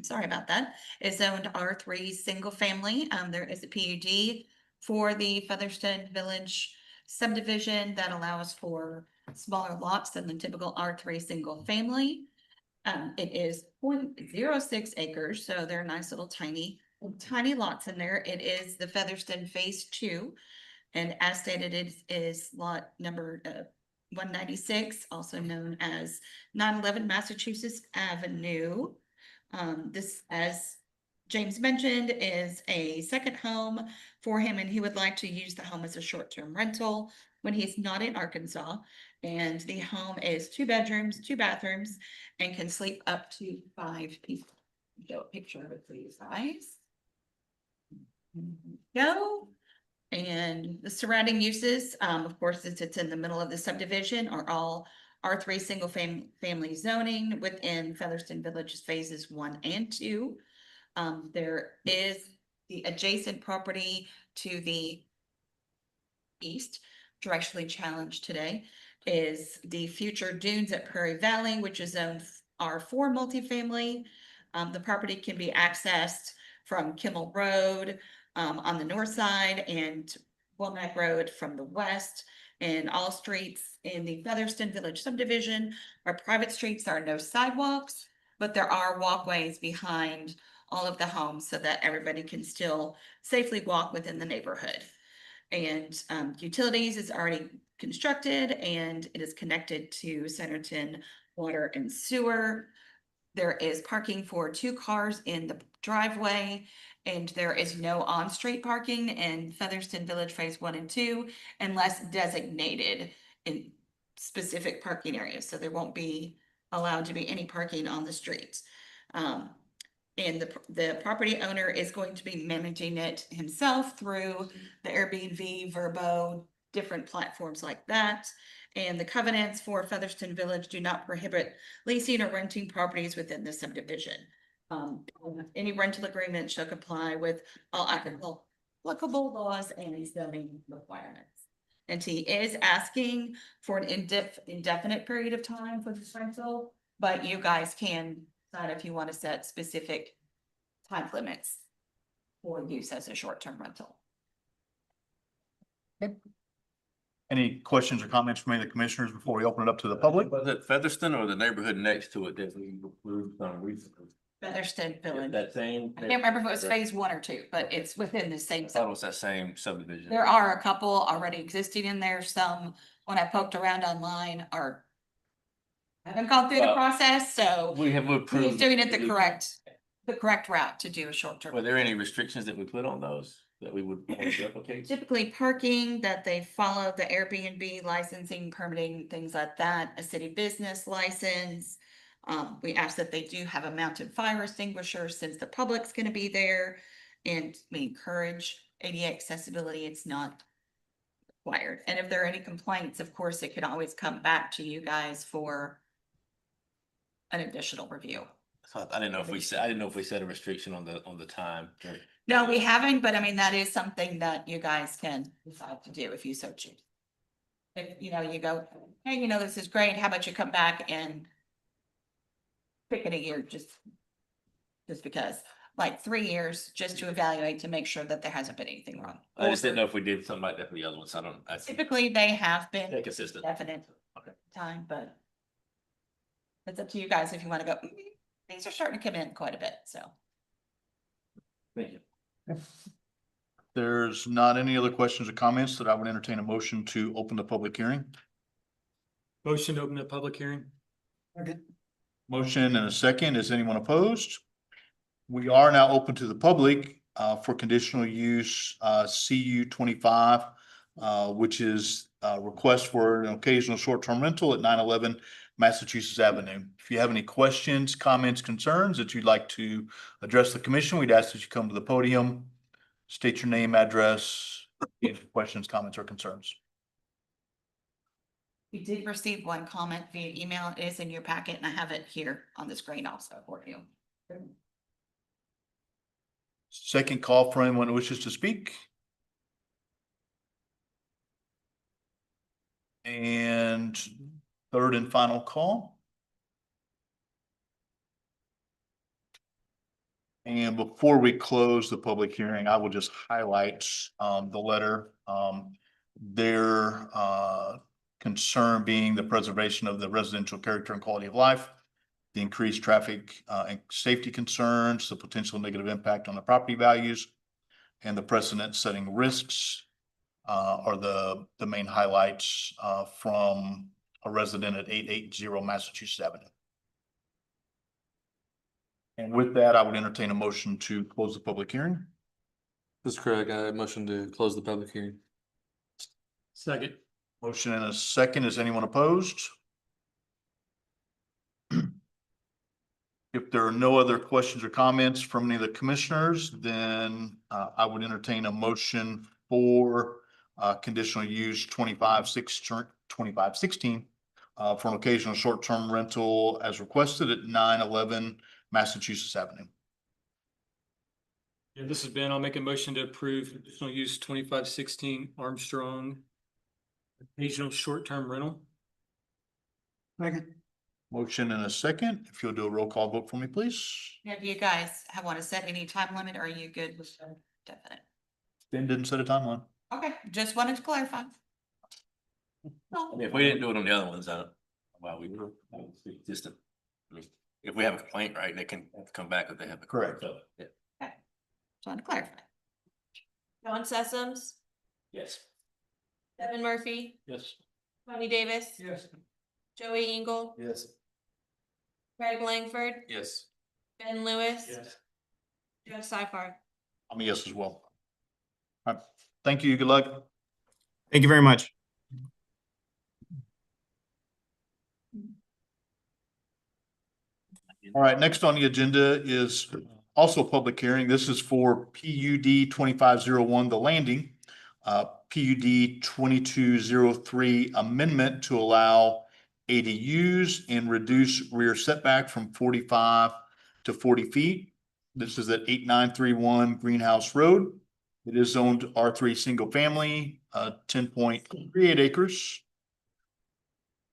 sorry about that, is zoned R3 single family. There is a PUD for the Featherston Village subdivision that allows for smaller lots than the typical R3 single family. It is 0.06 acres, so they're nice little tiny lots in there. It is the Featherston Phase 2. And as stated, it is lot number 196, also known as 911 Massachusetts Avenue. This, as James mentioned, is a second home for him, and he would like to use the home as a short-term rental when he's not in Arkansas. And the home is 2 bedrooms, 2 bathrooms, and can sleep up to 5 people. Show a picture of it for you guys. Go. And the surrounding uses, of course, since it's in the middle of the subdivision, are all R3 single family zoning within Featherston Village's phases 1 and 2. There is the adjacent property to the east, directionally challenged today, is the future dunes at Prairie Valley, which is zoned R4 multifamily. The property can be accessed from Kimmel Road on the north side and Womack Road from the west. And all streets in the Featherston Village subdivision are private streets. There are no sidewalks, but there are walkways behind all of the homes so that everybody can still safely walk within the neighborhood. And utilities is already constructed and it is connected to Centerton Water and Sewer. There is parking for 2 cars in the driveway, And there is no on-street parking in Featherston Village Phase 1 and 2 unless designated in specific parking areas. So there won't be allowed to be any parking on the streets. And the property owner is going to be managing it himself through the Airbnb, Vrbo, different platforms like that. And the covenants for Featherston Village do not prohibit leasing or renting properties within the subdivision. Any rental agreement shall comply with all applicable laws and zoning requirements. And he is asking for an indefinite period of time for this rental, but you guys can decide if you want to set specific time limits for use as a short-term rental. Any questions or comments from any of the commissioners before we open it up to the public? Was it Featherston or the neighborhood next to it that we approved on recently? Featherston Village. That same? I can't remember if it was phase 1 or 2, but it's within the same. I thought it was that same subdivision. There are a couple already existing in there. Some, when I poked around online, are haven't gone through the Well, process, so We have approved. he's doing it the correct route to do a short term. Were there any restrictions that we put on those that we would want to replicate? Typically parking, that they follow the Airbnb licensing, permitting, things like that, a city business license. We ask that they do have a mounted fire extinguisher since the public's gonna be there. And we encourage ADA accessibility, it's not required. And if there are any complaints, of course, it can always come back to you guys for an additional review. So I didn't know if we set a restriction on the time. No, we haven't, but I mean, that is something that you guys can decide to do if you so choose. If, you know, you go, hey, you know, this is great, how about you come back and pick it a year, just because, like 3 years, just to evaluate to make sure that there hasn't been anything wrong. I just didn't know if we did something like that for the other ones. I think Typically, they have been they're consistent. definite Okay. time, but it's up to you guys if you want to go, things are starting to come in quite a bit, so. Thank you. There's not any other questions or comments that I would entertain a motion to open the public hearing. Motion to open the public hearing. Motion and a second. Is anyone opposed? We are now open to the public for conditional use CU 25, which is a request for an occasional short-term rental at 911 Massachusetts Avenue. If you have any questions, comments, concerns that you'd like to address the commission, we'd ask that you come to the podium, state your name, address, any questions, comments, or concerns. We did receive one comment via email. It is in your packet and I have it here on the screen also for you. Second call for anyone who wishes to speak. And third and final call. And before we close the public hearing, I will just highlight the letter. Their concern being the preservation of the residential character and quality of life, the increased traffic and safety concerns, the potential negative impact on the property values, and the precedent-setting risks are the main highlights from a resident at 880 Massachusetts Avenue. And with that, I would entertain a motion to close the public hearing. This is Craig. I motion to close the public hearing. Second. Motion and a second. Is anyone opposed? If there are no other questions or comments from any of the commissioners, then I would entertain a motion for conditional use 2516 for an occasional short-term rental as requested at 911 Massachusetts Avenue. Yeah, this has been, I'll make a motion to approve additional use 2516 Armstrong. Occasional short-term rental. Second. Motion and a second. If you'll do a roll call vote for me, please. Now, do you guys want to set any time limit or are you good with the definite? Ben didn't set a timeline. Okay, just wanted to clarify. I mean, if we didn't do it on the other ones, well, we were just, if we have a complaint, right, they can come back if they have a. Correct. So, yeah. Just wanted to clarify. John Sessoms, Yes. Devin Murphy, Yes. Tony Davis, Yes. Joey Engel, Yes. Craig Langford, Yes. Ben Lewis, Yes. Jeff Seifert. I'm a yes as well. All right, thank you, good luck. Thank you very much. All right, next on the agenda is also a public hearing. This is for PUD 2501, The Landing. PUD 2203 amendment to allow ADUs and reduce rear setback from 45 to 40 feet. This is at 8931 Greenhouse Road. It is zoned R3 single family, 10.38 acres.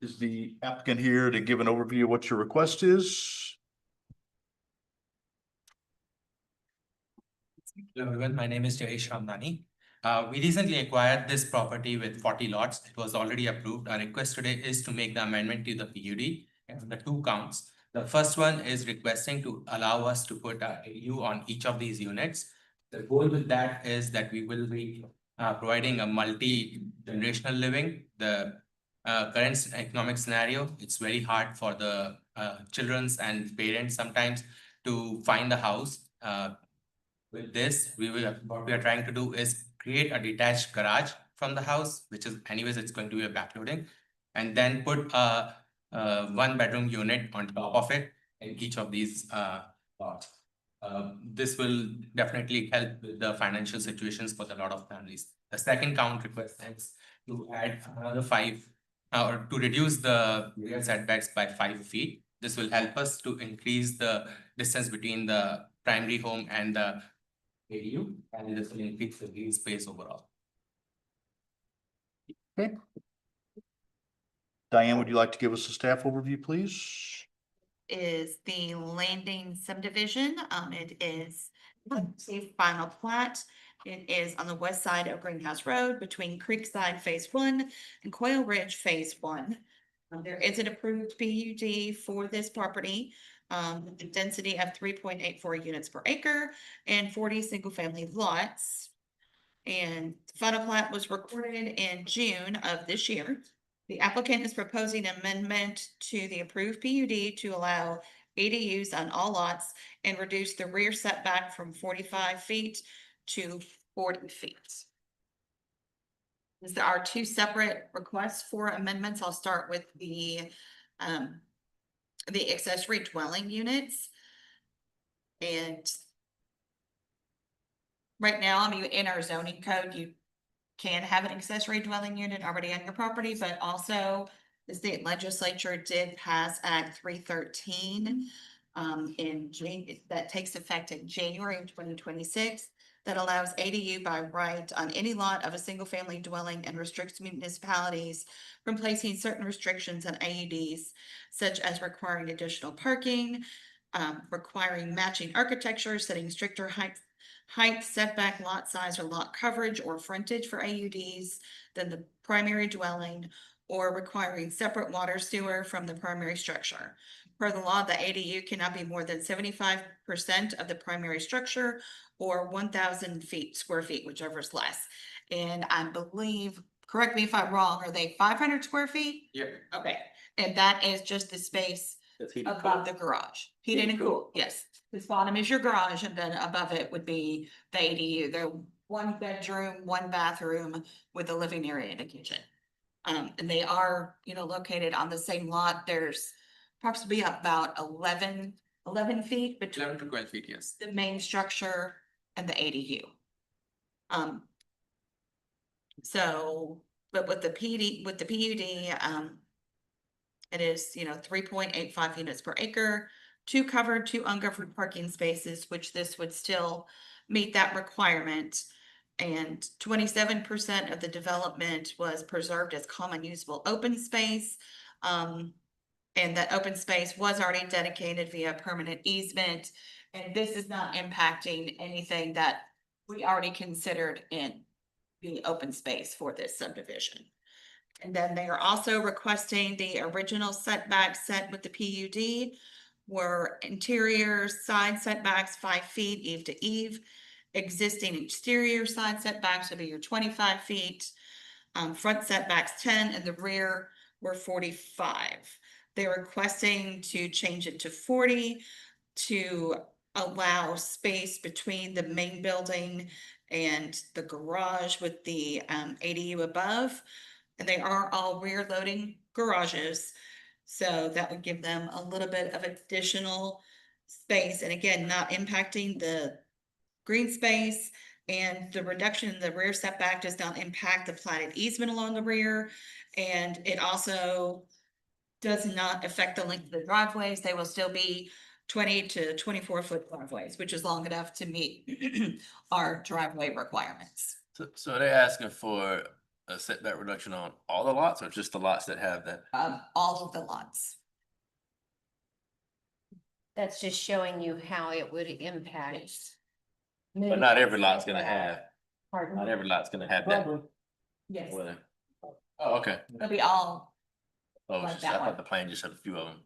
Is the applicant here to give an overview of what your request is? Hello everyone, my name is Jayesh Ramnani. We recently acquired this property with 40 lots. It was already approved. Our request today is to make the amendment to the PUD and the 2 counts. The first one is requesting to allow us to put a ADU on each of these units. The goal with that is that we will be providing a multi-generational living. The current economic scenario, it's very hard for the children and parents sometimes to find a house. With this, what we are trying to do is create a detached garage from the house, which is anyways, it's going to be a backloading, and then put a 1-bedroom unit on top of it in each of these lots. This will definitely help with the financial situations for a lot of families. The second count request is to add another 5 or to reduce the rear setbacks by 5 feet. This will help us to increase the distance between the primary home and the ADU, and this will increase the green space overall. Okay. Diane, would you like to give us a staff overview, please? Is the Landing subdivision. It is a final plat. It is on the west side of Greenhouse Road between Creekside Phase 1 and Quail Ridge Phase 1. There is an approved PUD for this property. The density of 3.84 units per acre and 40 single-family lots. And the final plat was recorded in June of this year. The applicant is proposing amendment to the approved PUD to allow ADUs on all lots and reduce the rear setback from 45 feet to 40 feet. There are 2 separate requests for amendments. I'll start with the accessory dwelling units. And right now, I mean, in our zoning code, you can have an accessory dwelling unit already on your property, but also the state legislature did pass Act 313 that takes effect in January of 2026. That allows ADU by right on any lot of a single family dwelling and restricts municipalities from placing certain restrictions on AUDs, such as requiring additional parking, requiring matching architecture, setting stricter height, setback, lot size, or lot coverage or frontage for AUDs than the primary dwelling, or requiring separate water sewer from the primary structure. Per the law, the ADU cannot be more than 75% of the primary structure or 1,000 square feet, whichever is less. And I believe, correct me if I'm wrong, are they 500 square feet? Yeah. Okay, and that is just the space above the garage. Heated and cooled, yes. This bottom is your garage, and then above it would be the ADU. They're 1 bedroom, 1 bathroom with a living area and a kitchen. And they are, located on the same lot. There's approximately about 11 feet between 11 to 12 feet, yes. the main structure and the ADU. But with the PUD, it is, 3.85 units per acre, 2 covered, 2 uncovered parking spaces, which this would still meet that requirement. And 27% of the development was preserved as common usable open space. And that open space was already dedicated via permanent easement. And this is not impacting anything that we already considered in the open space for this subdivision. And then they are also requesting the original setback set with the PUD were interior side setbacks 5 feet eave to eave. Existing exterior side setbacks would be your 25 feet. Front setbacks 10 and the rear were 45. They're requesting to change it to 40 to allow space between the main building and the garage with the ADU above. And they are all rear loading garages. So that would give them a little bit of additional space, and again, not impacting the green space. And the reduction in the rear setback does not impact the platted easement along the rear. And it also does not affect the length of the driveways. They will still be 20 to 24-foot driveways, which is long enough to meet our driveway requirements. So they're asking for a setback reduction on all the lots or just the lots that have that? All of the lots. That's just showing you how it would impact. But not every lot's gonna have, Pardon? not every lot's gonna have that. Yes, Whether- Oh, okay. it'll be all. Oh, Like I that one. thought the plan just had a few of them.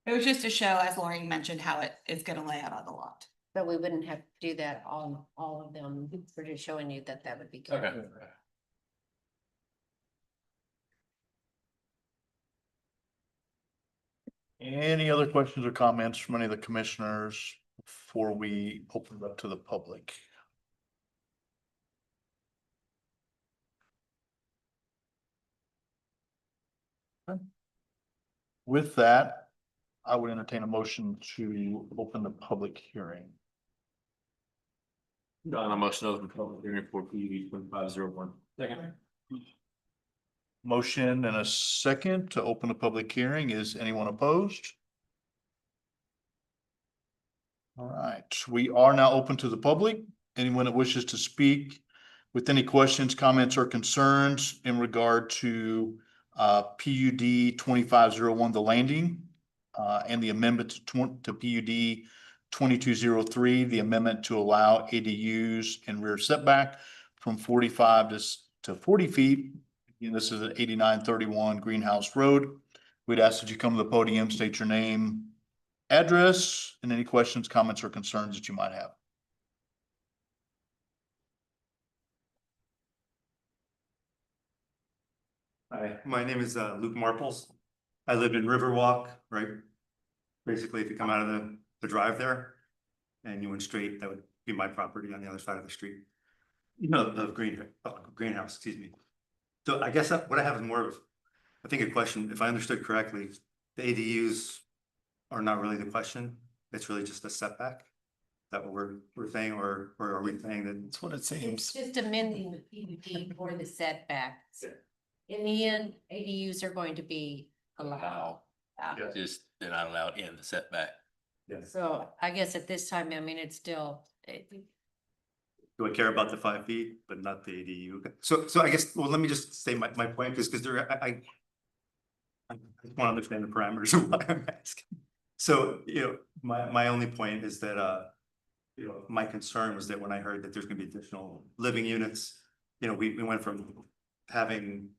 It was just to show, as Lori mentioned, how it is gonna lay out on the lot. But we wouldn't have to do that on all of them. We're just showing you that that would be good. Okay. Any other questions or comments from any of the commissioners before we open it up to the public? With that, I would entertain a motion to open the public hearing. On a motion of the public hearing for PUD 2501. Second. Motion and a second to open the public hearing. Is anyone opposed? All right, we are now open to the public. Anyone that wishes to speak with any questions, comments, or concerns in regard to PUD 2501, the landing, and the amendment to PUD 2203, the amendment to allow ADUs and rear setback from 45 to 40 feet. Again, this is at 8931 Greenhouse Road. We'd ask that you come to the podium, state your name, address, and any questions, comments, or concerns that you might have. Hi, my name is Luke Marples. I live in Riverwalk, right? Basically, if you come out of the drive there and you went straight, that would be my property on the other side of the street. You know, the greenhouse, excuse me. So I guess what I have is more of, I think a question, if I understood correctly, the ADUs are not really the question. It's really just a setback. Is that what we're saying, or are we saying that? That's what it It's seems. just amending the PUD for the setbacks. In the end, ADUs are going to be allowed. Just, they're not allowed in the setback. Yes. So I guess at this time, I mean, it's still, Do I care about the 5 feet, but not the ADU? Okay. So I guess, well, let me just say my point, because there, I just want to understand the parameters of what I'm asking. So, you know, my only point is that, you know, my concern was that when I heard that there's gonna be additional living units, you know, we went from having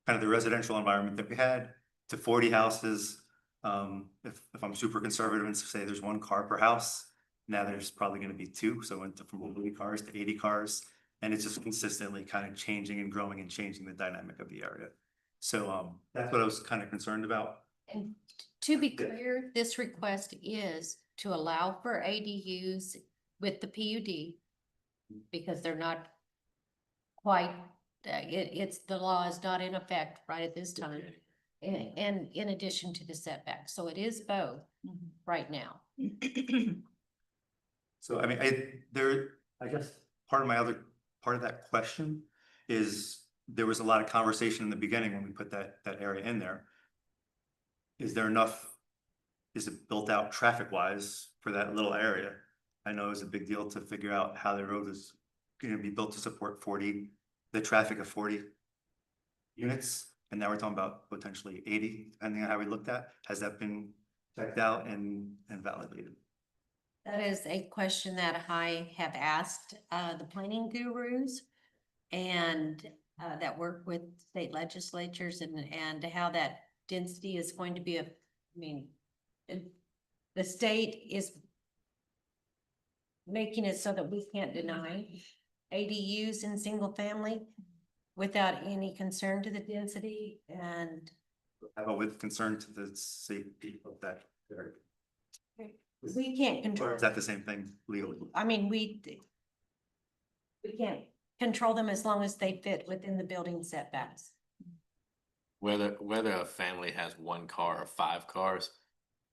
kind of the residential environment that we had to 40 houses. If I'm super conservative and say there's 1 car per house, now there's probably gonna be 2, so it went from 40 cars to 80 cars. And it's just consistently kind of changing and growing and changing the dynamic of the area. So that's what I was kind of concerned about. and to be clear, this request is to allow for ADUs with the PUD. Because they're not quite, it's, the law is not in effect right at this time. And in addition to the setback, so it is both right now. So I mean, I guess part of that question is there was a lot of conversation in the beginning when we put that area in there. Is there enough, is it built out traffic wise for that little area? I know it's a big deal to figure out how the road is gonna be built to support the traffic of 40 units. And now we're talking about potentially 80, depending on how we looked at. Has that been checked out and validated? That is a question that I have asked the planning gurus and that work with state legislatures and how that density is going to be I mean, the state is making it so that we can't deny ADUs in single family without any concern to the density and How about with concern to the safety of that area? We can't Or control, is that the same thing legally? I mean, we can't control them as long as they fit within the building setbacks. Whether a family has one car or 5 cars,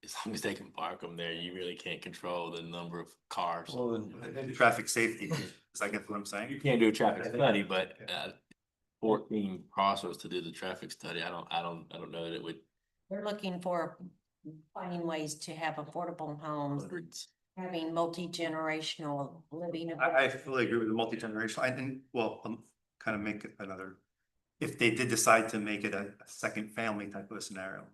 as long as they can park them there, you really can't control the number of cars. And traffic safety, is I guess what I'm You saying? can't do a traffic study, but 14 parcels to do the traffic study, I don't know that it would. We're looking for finding ways to have affordable homes, Hundreds. having multi-generational living. I fully agree with the multi-generational. I think, well, kind of make it another, if they did decide to make it a second family type of a scenario.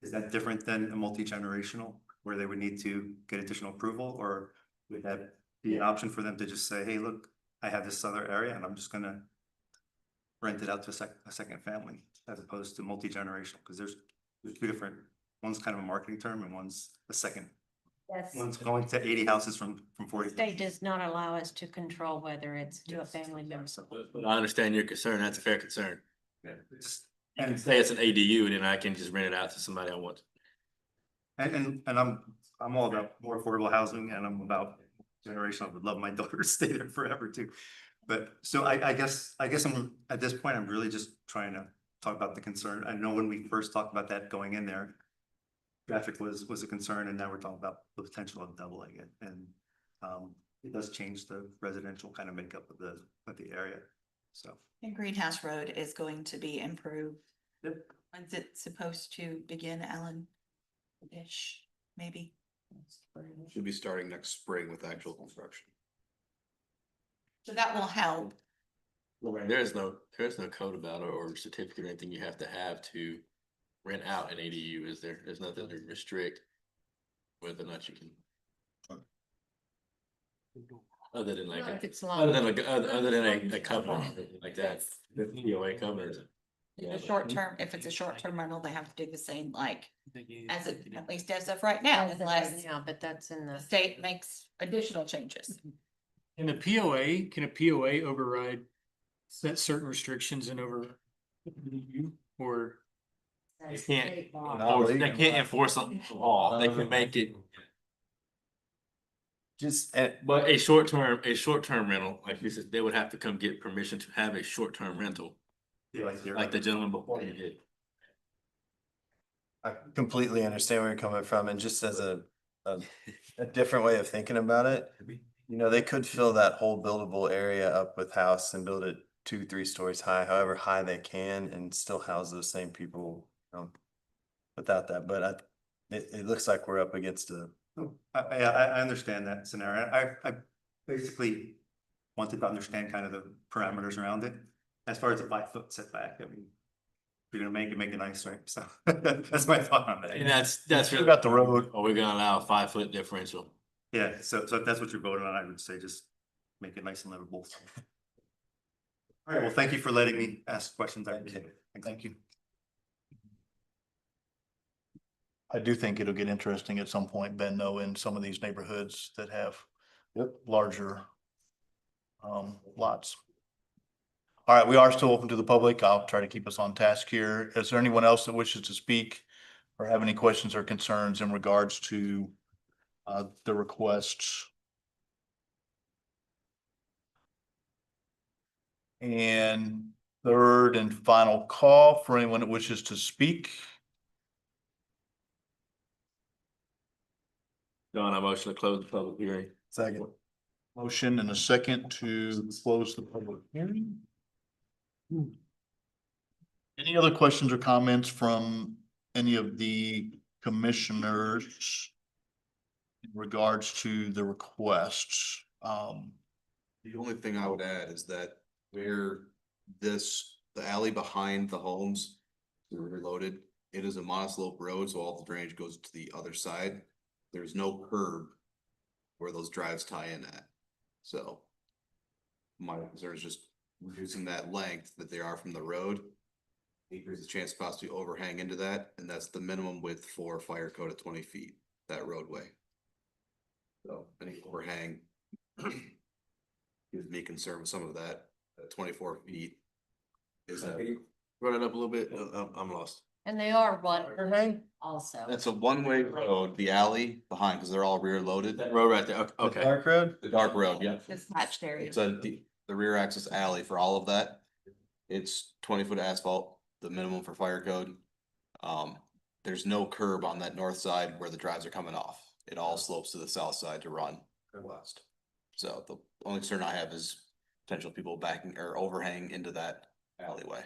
Is that different than a multi-generational where they would need to get additional approval, or would that be an option for them to just say, hey, look, I have this other area and I'm just gonna rent it out to a second family as opposed to multi-generational? Because there's 2 different, one's kind of a marketing term and one's a second. That's, One's going to 80 houses from 40. state does not allow us to control whether it's to a family member. But I understand your concern, that's a fair concern. Yeah, it's- You can say it's an ADU and then I can just rent it out to somebody I want. And I'm all about more affordable housing, and I'm about generational. I would love my daughter to stay there forever too. But so I guess I'm, at this point, I'm really just trying to talk about the concern. I know when we first talked about that going in there, traffic was a concern, and now we're talking about the potential of doubling it. And it does change the residential kind of makeup of the area, so. And Greenhouse Road is going to be improved. Yep. When's it supposed to begin, Alan? Ish, maybe. Should be starting next spring with actual construction. So that will help. There's no code about it or certificate or anything you have to rent out an ADU, is there? There's nothing to restrict whether or not you can. Other than like, If it's other long, than a covenant like that, the POA covenant. The short term, if it's a short term rental, they have to do the same, like, as it, at least as of right now, unless yeah, but that's in the the. state makes additional changes. In the POA, can a POA override set certain restrictions and over or? They can't enforce the law, they can make it. Just, But a short term rental, like you said, they would have to come get permission to have a short term rental, Yeah, like the gentleman before you did. I completely understand where you're coming from, and just as a different way of thinking about it, you know, they could fill that whole buildable area up with house and build it 2-3 stories high, however high they can, and still house those same people, without that, but it looks like we're up against I understand that scenario. I basically wanted to understand kind of the parameters around it. As far as the 5-foot setback, I mean, if you're gonna make it nice, right? So that's my thought on that. And that's We really, got the road. or we're gonna allow a 5-foot differential. Yeah, so if that's what you're voting on, I would say just make it nice and livable. All right, well, thank you for letting me ask questions. I appreciate it. Thank you. I do think it'll get interesting at some point, Ben, though, in some of these neighborhoods that have larger lots. All right, we are still open to the public. I'll try to keep us on task here. Is there anyone else that wishes to speak or have any questions or concerns in regards to the requests? And third and final call for anyone that wishes to speak. Don, I motion to close the public hearing. Second. Motion and a second to close the public hearing. Any other questions or comments from any of the commissioners in regards to the requests? The only thing I would add is that where the alley behind the homes are reloaded, it is a monoslope road, so all the drainage goes to the other side. There's no curb where those drives tie in at. So my concern is just reducing that length that they are from the road. There's a chance to possibly overhang into that, and that's the minimum width for fire code at 20 feet, that roadway. So any overhang gives me concern with some of that. 24 feet is Run it up a little bit, I'm lost. And they are one also. It's a one-way road, the alley behind, because they're all rear loaded. That road right there, okay. Dark road? The dark road, yeah. It's hatched area. It's the rear access alley for all of that. It's 20 foot asphalt, the minimum for fire code. There's no curb on that north side where the drives are coming off. It all slopes to the south side to run west. So the only concern I have is potential people backing or overhang into that alleyway.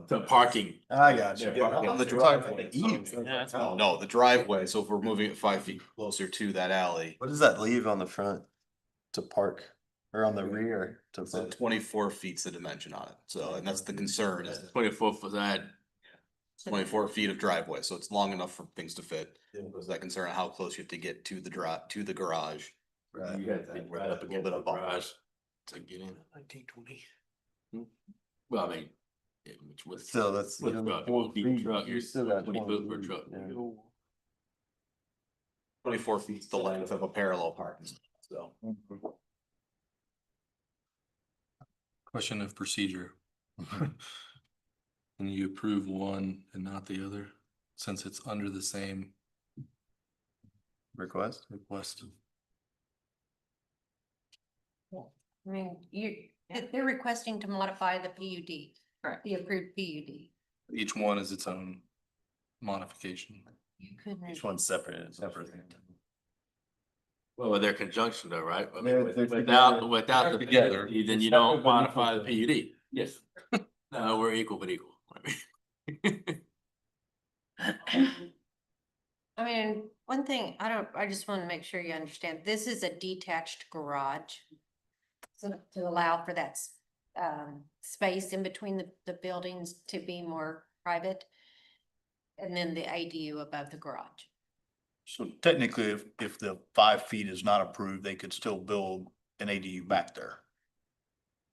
The parking. I got you. On the driveway. No, the driveway, so if we're moving it 5 feet closer to that alley, What does that leave on the front to park or on the rear to so park? 24 feet's the dimension on it. So, and that's the concern, is 24 foot side. 24 feet of driveway, so it's long enough for things to fit. Was that concern on how close you have to get to the to the garage? Right. You got that right up against the garage to get in. 1920. Well, I mean, which was. Still, that's. With you know, truck, 4 deep feet, truck, you still got 20 foot per 20 truck. yeah. 24 feet's the length of a parallel parking, so. Question of procedure. Can you approve one and not the other, since it's under the same Request? request? I mean, they're requesting to modify the PUD. Correct. The approved PUD. Each one is its own modification. You couldn't. Each one's separate, separate. Well, they're conjunction though, right? I mean, They're without together. the Together. PUD, then you Separate don't but modify the equal. PUD. Yes. No, we're equal but equal. I mean, one thing, I just want to make sure you understand, this is a detached garage. So to allow for that, space in between the buildings to be more private. And then the ADU above the garage. So technically, if the 5 feet is not approved, they could still build an ADU back there.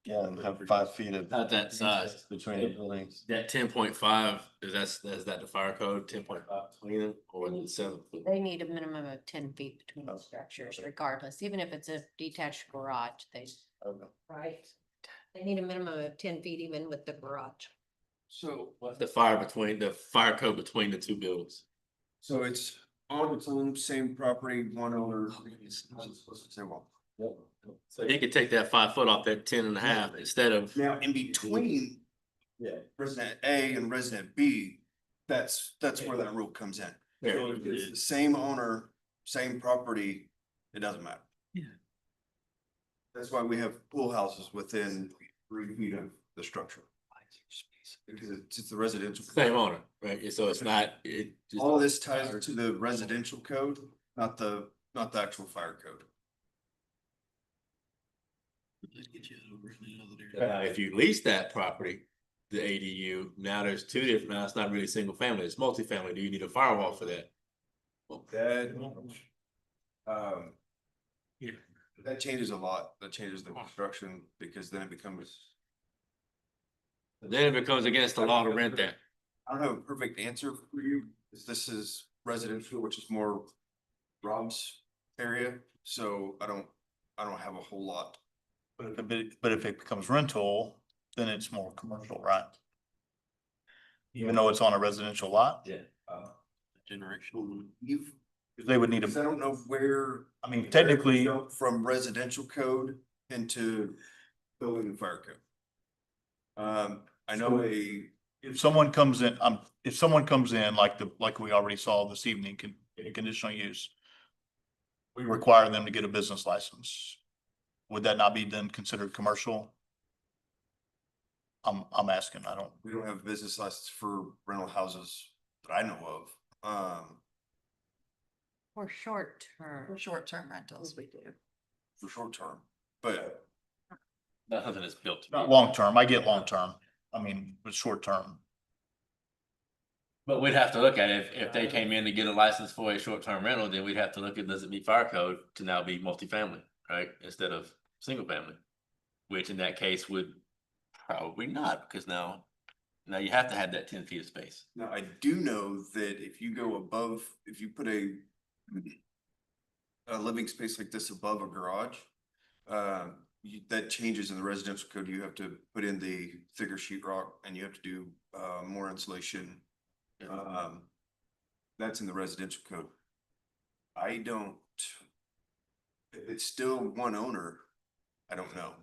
Yeah, and have 5 feet of. Not that size. Between the buildings. That 10.5, is that the fire code, 10.5 between them, or is it 7 foot? They need a minimum of 10 feet between the structures regardless, even if it's a detached garage, right? They need a minimum of 10 feet even with the garage. So what's the fire code between the two buildings? So it's on its own, same property, one owner. So he could take that 5 foot off that 10 and a half instead of. Now, in between. Yeah. Resident A and resident B, that's where that rule comes in. So if it's the same owner, same property, it doesn't matter. Yeah. That's why we have pool houses within 3 feet of the structure. Because it's the residential. Same owner, right? So it's not, All of this ties to the residential code, not the actual fire code. If you lease that property, the ADU, now there's two different, now it's not really single family, it's multifamily. Do you need a firewall for that? That changes a lot. That changes the construction because then it becomes. Then it becomes against the law to rent that. I don't have a perfect answer for you. This is residential, which is more Rob's area, so I don't have a whole lot. But if it becomes rental, then it's more commercial, right? Even though it's on a residential lot? Yeah. Generation. They would need I don't know where. I mean, technically. From residential code into building and fire code. I know If someone comes in, like we already saw this evening, conditional use. We require them to get a business license. Would that not be then considered commercial? I'm asking, we don't have a business license for rental houses that I know of. For short term. For short-term rentals, we do. For short term, but Nothing is built to be. not long term. I get long term. I mean, but short term. But we'd have to look at it, if they came in to get a license for a short-term rental, then we'd have to look at, does it meet fire code to now be multifamily, right? Instead of single family, which in that case would probably not, because now you have to have that 10 feet of space. now I do know that if you go above, if you put a living space like this above a garage, that changes in the residential code. You have to put in the thicker sheetrock and you have to do more insulation That's in the residential code. I don't. If it's still one owner, I don't know.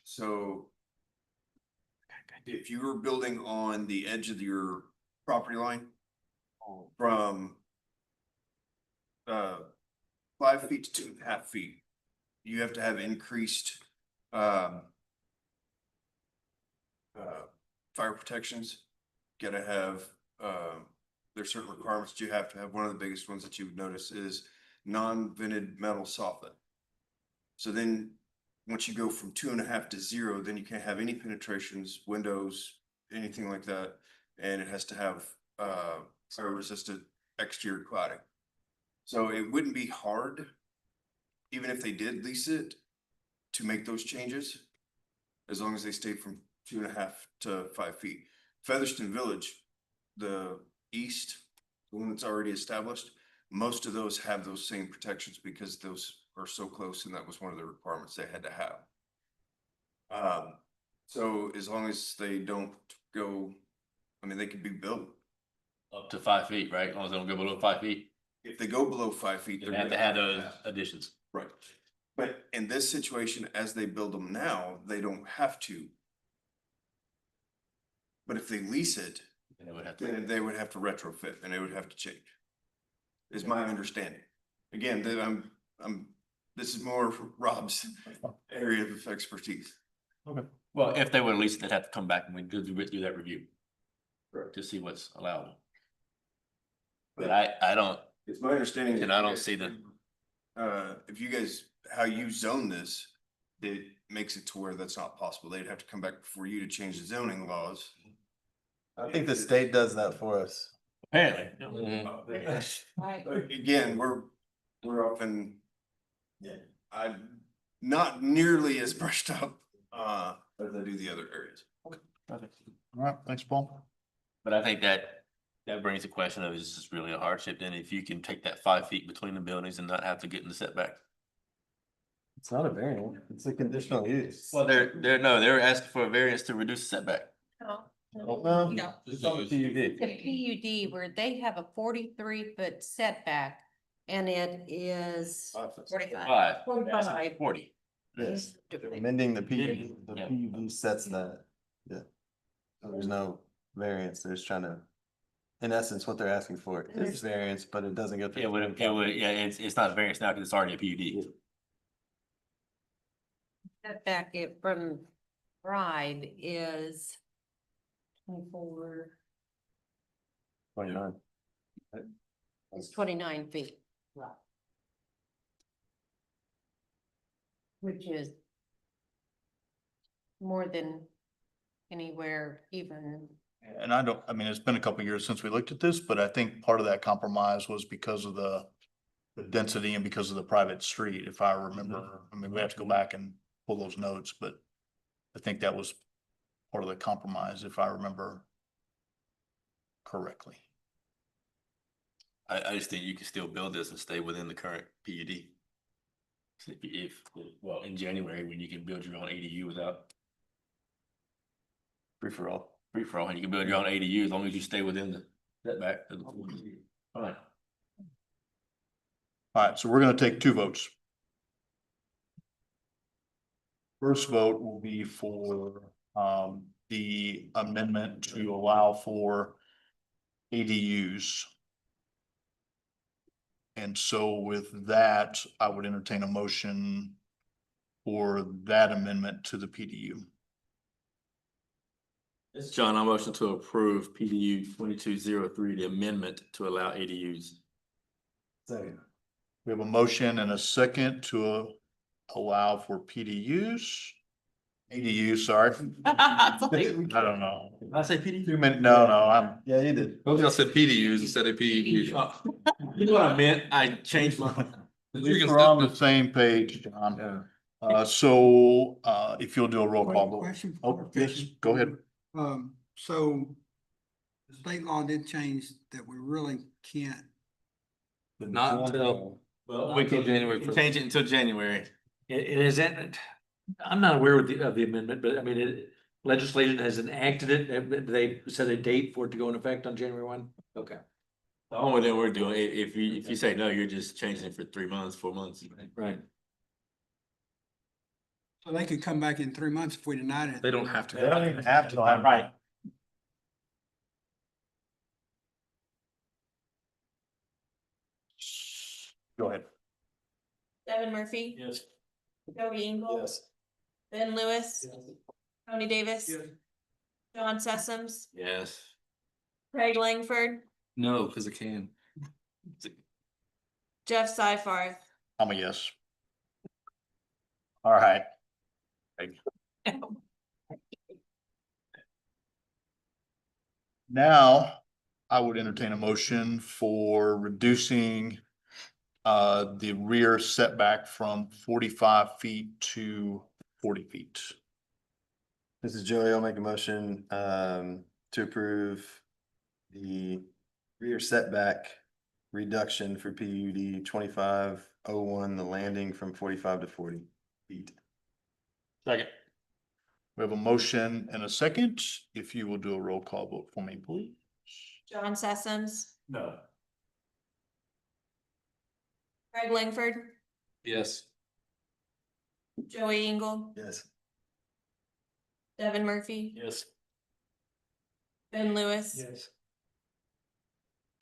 So. If you were building on the edge of your property line. From. 5 feet to 2.5 feet, you have to have increased. Fire protections, gotta have, there's certain requirements you have to have. One of the biggest ones that you would notice is non-vented metal soffit. So then, once you go from 2.5 to 0, then you can't have any penetrations, windows, anything like that. And it has to have, fire resistant exterior cladding. So it wouldn't be hard, even if they did lease it, to make those changes, as long as they stayed from 2.5 to 5 feet. Featherston Village, the east, the one that's already established, most of those have those same protections because those are so close, and that was one of the requirements they had to have. So as long as they don't go, I mean, they could be built. Up to 5 feet, right? As long as they don't go below 5 feet. If they go below 5 feet, They have to have those additions. Right. But in this situation, as they build them now, they don't have to. But if they lease it, They would have to. then they would have to retrofit and they would have to change. Is my understanding. Again, this is more Rob's area of expertise. Well, if they were at least, they'd have to come back and we'd do that review. To see what's allowable. But I don't, It's my understanding. and I don't see the, If you guys, how you zone this, it makes it to where that's not possible. They'd have to come back before you to change the zoning laws. I think the state does that for us. apparently. Again, we're often. Yeah. I'm not nearly as brushed up, as I do the other areas. All right, thanks, Paul. But I think that brings the question of, is this really a hardship? Then if you can take that 5 feet between the buildings and not have to get in the setback. It's not a variance, it's a conditional use. Well, they're asking for a variance to reduce the setback. No, No. it's on the PUD. The PUD where they have a 43-foot setback and it is 45. 45. 40. Yes, amending the PUD, the PUD sets that, yeah. So there's no variance, they're just trying to, in essence, what they're asking for is variance, but it doesn't go through. It's not a variance now because it's already a PUD. Setback it from Pride is 24, 29. it's 29 feet. Which is more than anywhere even. And I mean, it's been a couple of years since we looked at this, but I think part of that compromise was because of the density and because of the private street, if I remember. I mean, we have to go back and pull those notes, but I think that was part of the compromise, if I remember correctly. I just think you can still build this and stay within the current PUD. So well, in January, when you can build your own ADU without. Free for all, and you can build your own ADU as long as you stay within the setback. Fine. All right, so we're gonna take 2 votes. First vote will be for the amendment to allow for ADUs. And so with that, I would entertain a motion for that amendment to the PDU. John, I motion to approve PDU 2203, the amendment to allow ADUs. Second. We have a motion and a second to allow for ADUs, sorry. I don't know. Did I say PDU? 2 minutes, no, Yeah, you did. Both y'all said PDUs instead of PUDs. You know what I meant? I changed my. we're on the same page, John. So if you'll do a roll call vote. Question. Oh, yes, go ahead. So the state law did change that we really can't. Not until. Well, we can change it until January. It isn't, I'm not aware of the amendment, but I mean, legislation has enacted it? They set a date for it to go in effect on January 1? Okay, The only thing we're doing, if you say no, you're just changing it for 3 months, 4 months. right. So they could come back in 3 months if we denied it. They don't have to. They don't even have to. Right. Go ahead. Devin Murphy. Yes. Joey Engel. Yes. Ben Lewis. Tony Davis. John Sessoms. Yes. Craig Langford. No, because it can. Jeff Seifarth. I'm a yes. All right. Now, I would entertain a motion for reducing the rear setback from 45 feet to 40 feet. This is Joey. I'll make a motion to approve the rear setback reduction for PUD 2501, the landing from 45 to 40 feet. Second. We have a motion and a second. If you will do a roll call vote for me, please. John Sessoms. No. Craig Langford. Yes. Joey Engel. Yes. Devin Murphy. Yes. Ben Lewis. Yes.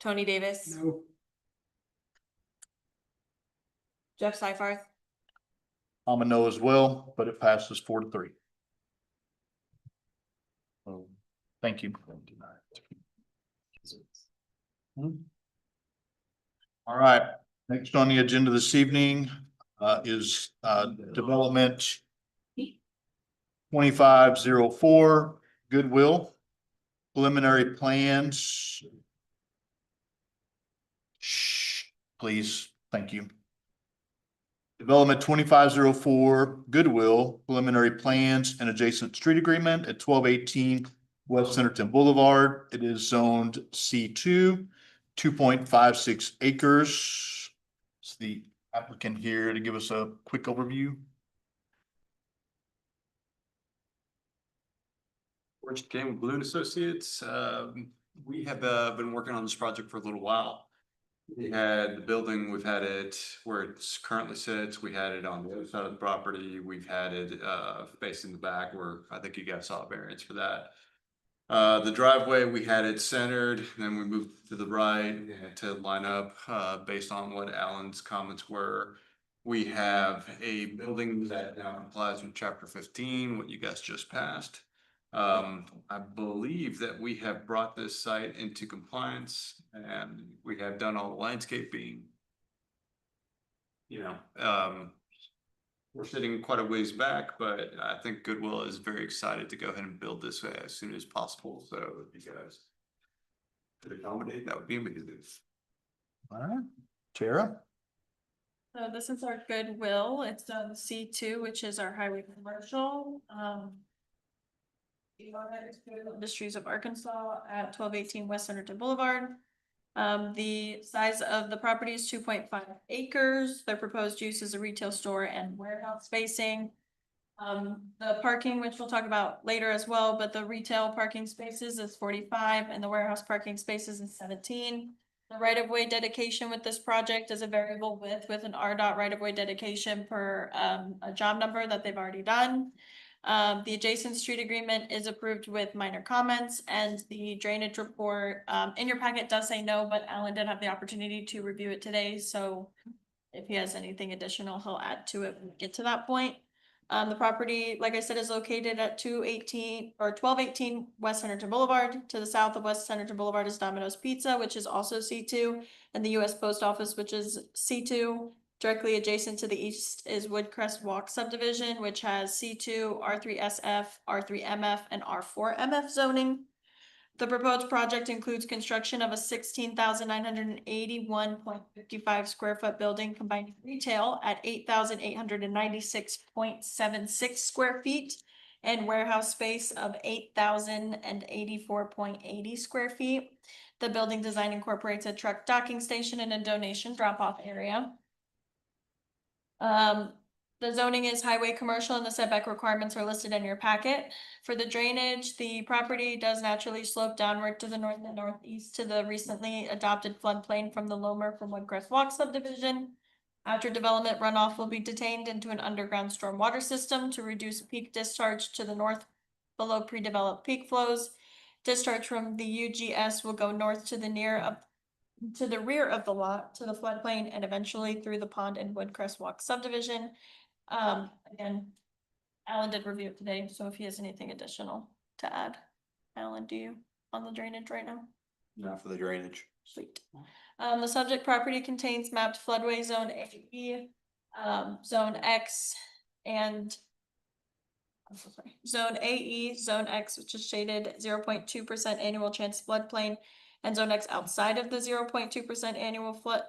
Tony Davis. No. Jeff Seifarth. I'm a no as well, but it passes 4-3. Thank you. All right, next on the agenda this evening is development 2504 Goodwill preliminary plans. Shh, please, thank you. Development 2504 Goodwill preliminary plans and adjacent street agreement at 1218 West Centerton Boulevard. It is zoned C2, 2.56 acres. It's the applicant here to give us a quick overview. George Game with Balloon Associates. We have been working on this project for a little while. We had the building, we've had it where it's currently sits. We had it on the other side of the property. We've had it facing the back where I think you guys saw a variance for that. The driveway, we had it centered, then we moved to the right to line up based on what Alan's comments were. We have a building that now complies with chapter 15, what you guys just passed. I believe that we have brought this site into compliance and we have done all the landscaping. You know, we're sitting quite a ways back, but I think Goodwill is very excited to go ahead and build this as soon as possible. So if you guys could accommodate, that would be amazing. All right, Tara. So this is our Goodwill. It's C2, which is our highway commercial. Industries of Arkansas at 1218 West Centerton Boulevard. The size of the property is 2.5 acres. Their proposed use is a retail store and warehouse spacing. The parking, which we'll talk about later as well, but the retail parking spaces is 45 and the warehouse parking spaces is 17. The right-of-way dedication with this project is a variable width with an RDOT right-of-way dedication per a job number that they've already done. The adjacent street agreement is approved with minor comments and the drainage report in your packet does say no, but Alan did have the opportunity to review it today. So if he has anything additional, he'll add to it when we get to that point. The property, like I said, is located at 1218 West Centerton Boulevard. To the south of West Centerton Boulevard is Domino's Pizza, which is also C2, and the US Post Office, which is C2. Directly adjacent to the east is Woodcrest Walk subdivision, which has C2, R3SF, R3MF, and R4MF zoning. The proposed project includes construction of a 16,981.55 square foot building combining retail at 8,896.76 square feet and warehouse space of 8,084.80 square feet. The building design incorporates a truck docking station and a donation drop-off area. The The zoning is highway commercial and the setback requirements are listed in your packet. For the drainage, the property does naturally slope downward to the north and northeast to the recently adopted floodplain from the Lomer from Woodcrest Walk subdivision. After development, runoff will be detained into an underground stormwater system to reduce peak discharge to the north below pre-developed peak flows. Discharge from the UGS will go north to the rear of the lot to the floodplain and eventually through the pond and Woodcrest Walk subdivision. Again, Alan did review it today, so if he has anything additional to add. Alan, do you on the drainage right now? Not for the drainage. Sweet. The subject property contains mapped floodway zone AE, zone X, and I'm so sorry, zone AE, zone X, which is shaded 0.2% annual chance floodplain, and zone X outside of the 0.2%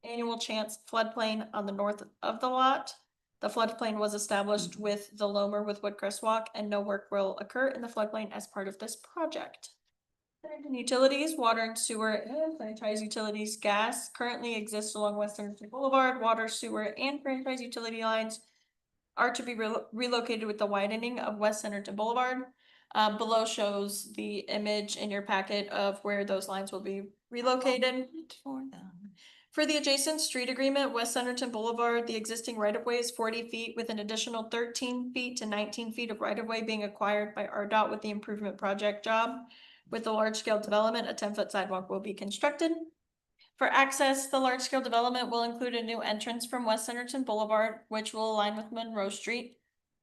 annual chance floodplain on the north of the lot. The floodplain was established with the Lomer with Woodcrest Walk, and no work will occur in the floodplain as part of this project. And utilities, water and sewer, and franchise utilities, gas currently exists along Western Boulevard. Water, sewer, and franchise utility lines are to be relocated with the widening of West Centerton Boulevard. Below shows the image in your packet of where those lines will be relocated. For the adjacent street agreement, West Centerton Boulevard, the existing right-of-way is 40 feet with an additional 13 feet to 19 feet of right-of-way being acquired by RDOT with the improvement project job. With the large-scale development, a 10-foot sidewalk will be constructed. For access, the large-scale development will include a new entrance from West Centerton Boulevard, which will align with Monroe Street.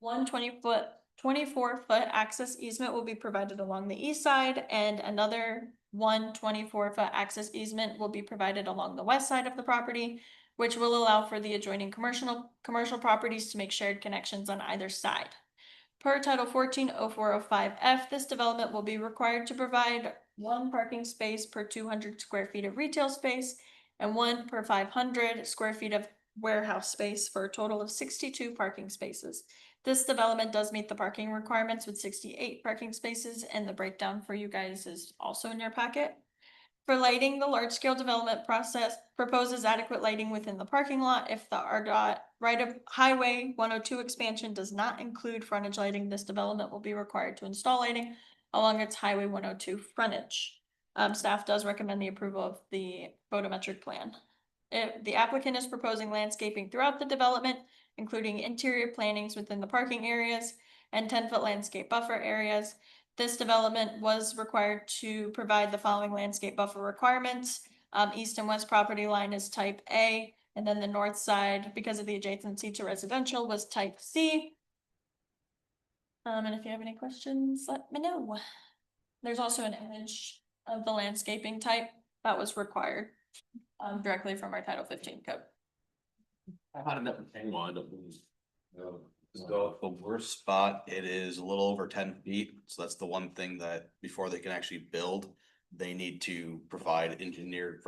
24-foot access easement will be provided along the east side, and another 24-foot access easement will be provided along the west side of the property, which will allow for the adjoining commercial properties to make shared connections on either side. Per Title 140405F, this development will be required to provide 1 parking space per 200 square feet of retail space and 1 per 500 square feet of warehouse space for a total of 62 parking spaces. This development does meet the parking requirements with 68 parking spaces, and the breakdown for you guys is also in your packet. For lighting, the large-scale development process proposes adequate lighting within the parking lot. If the RDOT Highway 102 expansion does not include frontage lighting, this development will be required to install lighting along its Highway 102 frontage. Staff does recommend the approval of the photometric plan. The applicant is proposing landscaping throughout the development, including interior plantings within the parking areas and 10-foot landscape buffer areas. This development was required to provide the following landscape buffer requirements. East and west property line is type A, and then the north side, because of the adjacency to residential, was type C. And if you have any questions, let me know. There's also an image of the landscaping type that was required directly from our Title 15 code. How did that wind up? So the worst spot, it is a little over 10 feet. So that's the one thing that before they can actually build, they need to provide engineered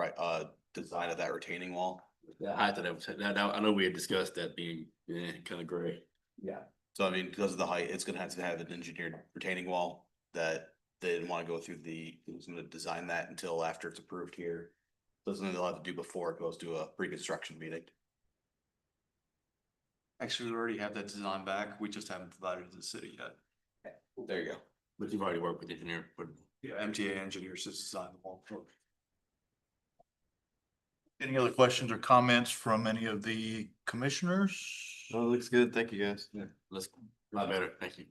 design of that retaining wall. The height of that, I know we had discussed that being, kind of gray. Yeah. So I mean, because of the height, it's gonna have to have an engineered retaining wall that they didn't want to go through to design that until after it's approved here. So it's something they'll have to do before it goes to a pre-construction meeting. Actually, we already have that design back. We just haven't provided it to the city yet. There you go. But you've already worked with the engineer, but Yeah, MTA engineers just designed the wall. Any other questions or comments from any of the commissioners? Oh, it looks good. Thank you, guys. let's, a lot better, thank you.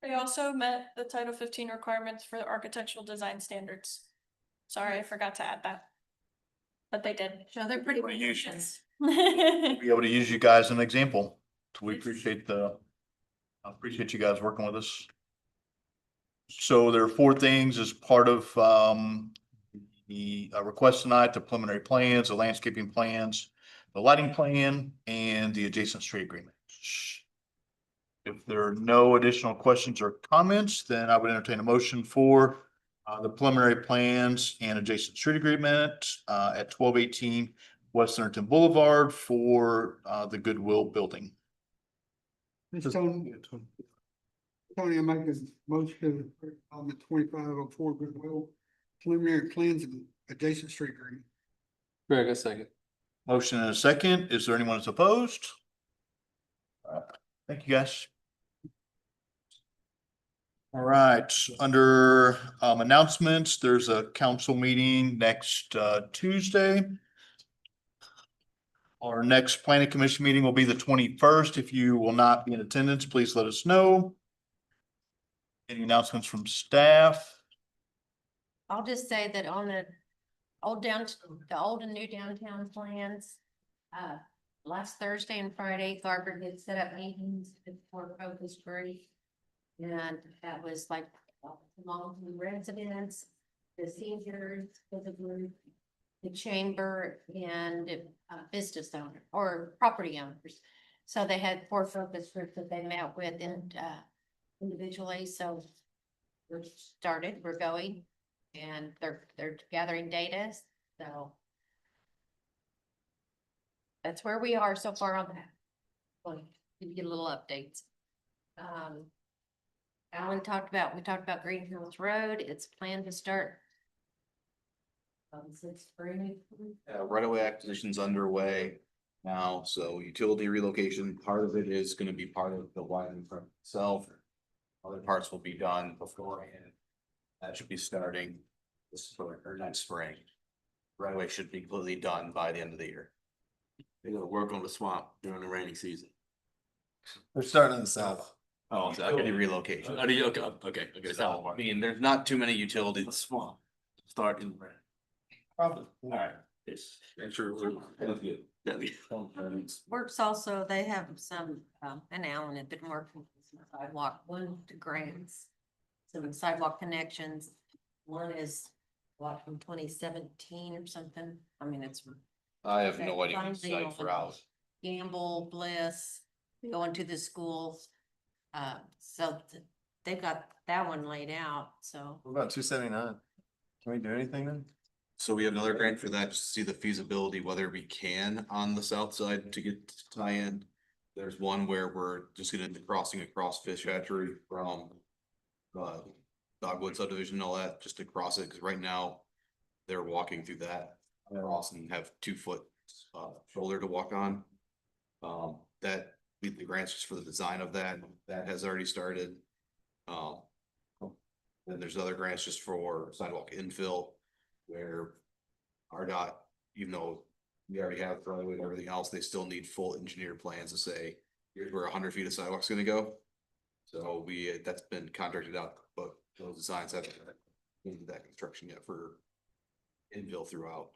They also met the Title 15 requirements for architectural design standards. Sorry, I forgot to add that. But they did. So they're pretty What do you use? ambitious. Be able to use you guys as an example. So we I appreciate you guys working with us. So there are 4 things as part of the request tonight: the preliminary plans, the landscaping plans, the lighting plan, and the adjacent street agreement. If there are no additional questions or comments, then I would entertain a motion for the preliminary plans and adjacent street agreement at 1218 West Centerton Boulevard for the Goodwill Building. Tony, I make this motion on the 2504 Goodwill preliminary plans and adjacent street agreement. Greg, a second. Motion and a second. Is there anyone that's opposed? Thank you, guys. All right, under announcements, there's a council meeting next Tuesday. Our next planning commission meeting will be the 21st. If you will not be in attendance, please let us know. Any announcements from staff? I'll just say that on the old and new downtown plans, last Thursday and Friday, Garber had set up meetings for focus group. And that was like among the residents, the seniors, the group, the chamber, and business owner or property owners. So they had 4 focus groups that they met with and individually. So we're going, and they're gathering data. So that's where we are so far on that. We'll give you little updates. We talked about Green Hills Road. It's planned to start since spring. Right away acquisition's underway now, so utility relocation, part of it is gonna be part of the widening from itself. Other parts will be done beforehand. That should be starting this spring or next spring. Right away should be completely done by the end of the year. They gotta work on the swamp during the rainy season. They're starting in the south. Oh, Utility relocation. Oh, okay. So, I mean, there's not too many utilities. Swamp, start in. Probably. Alright, yes, make sure that's good. Works also, they have some, and Alan had been working with some sidewalk, grants, some sidewalk connections. One is from 2017 or something. I mean, it's. I have no idea what site for out. Gamble, Bliss, going to the schools. So they've got that one laid out, so. What about 279? Can we do anything then? So we have another grant for that, just to see the feasibility, whether we can on the south side to get to tie in. There's one where we're just gonna be crossing across Fish Hatchery from Dogwood subdivision and all that, just to cross it, cause right now they're walking through that cross and have 2-foot shoulder to walk on. That the grants just for the design of that has already started. Then there's other grants just for sidewalk infill, where RDOT, even though we already have driveway and everything else, they still need full engineered plans to say, here's where 100 feet of sidewalk's gonna go. So that's been contracted out, but those designs haven't into that construction yet for infill throughout.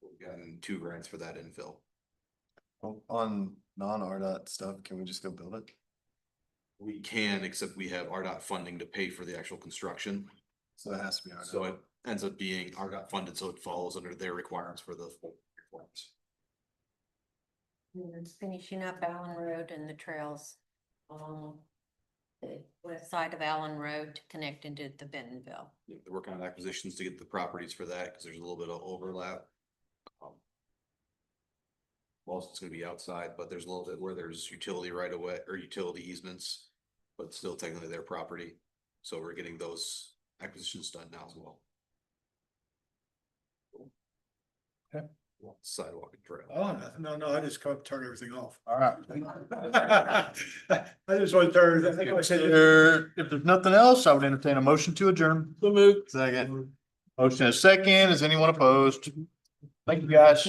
We've gotten 2 grants for that infill. On non-RDOT stuff, can we just go build it? We can, except we have RDOT funding to pay for the actual construction. So it has to be RDOT. So it ends up being RDOT funded, so it falls under their requirements for the full requirements. And it's finishing up Allen Road and the trails along the west side of Allen Road to connect into the Bentonville. They're working on acquisitions to get the properties for that, because there's a little bit of overlap. Most it's gonna be outside, but there's a little bit where there's utility right away or utility easements, but still technically their property. So we're getting those acquisitions done now as well. Okay. Sidewalk and trail. Oh, no, I just turn everything off. All right. I just want to turn, I think I said. If there's nothing else, I would entertain a motion to adjourn. So moved. Second. Motion is second. Is anyone opposed? Thank you, guys.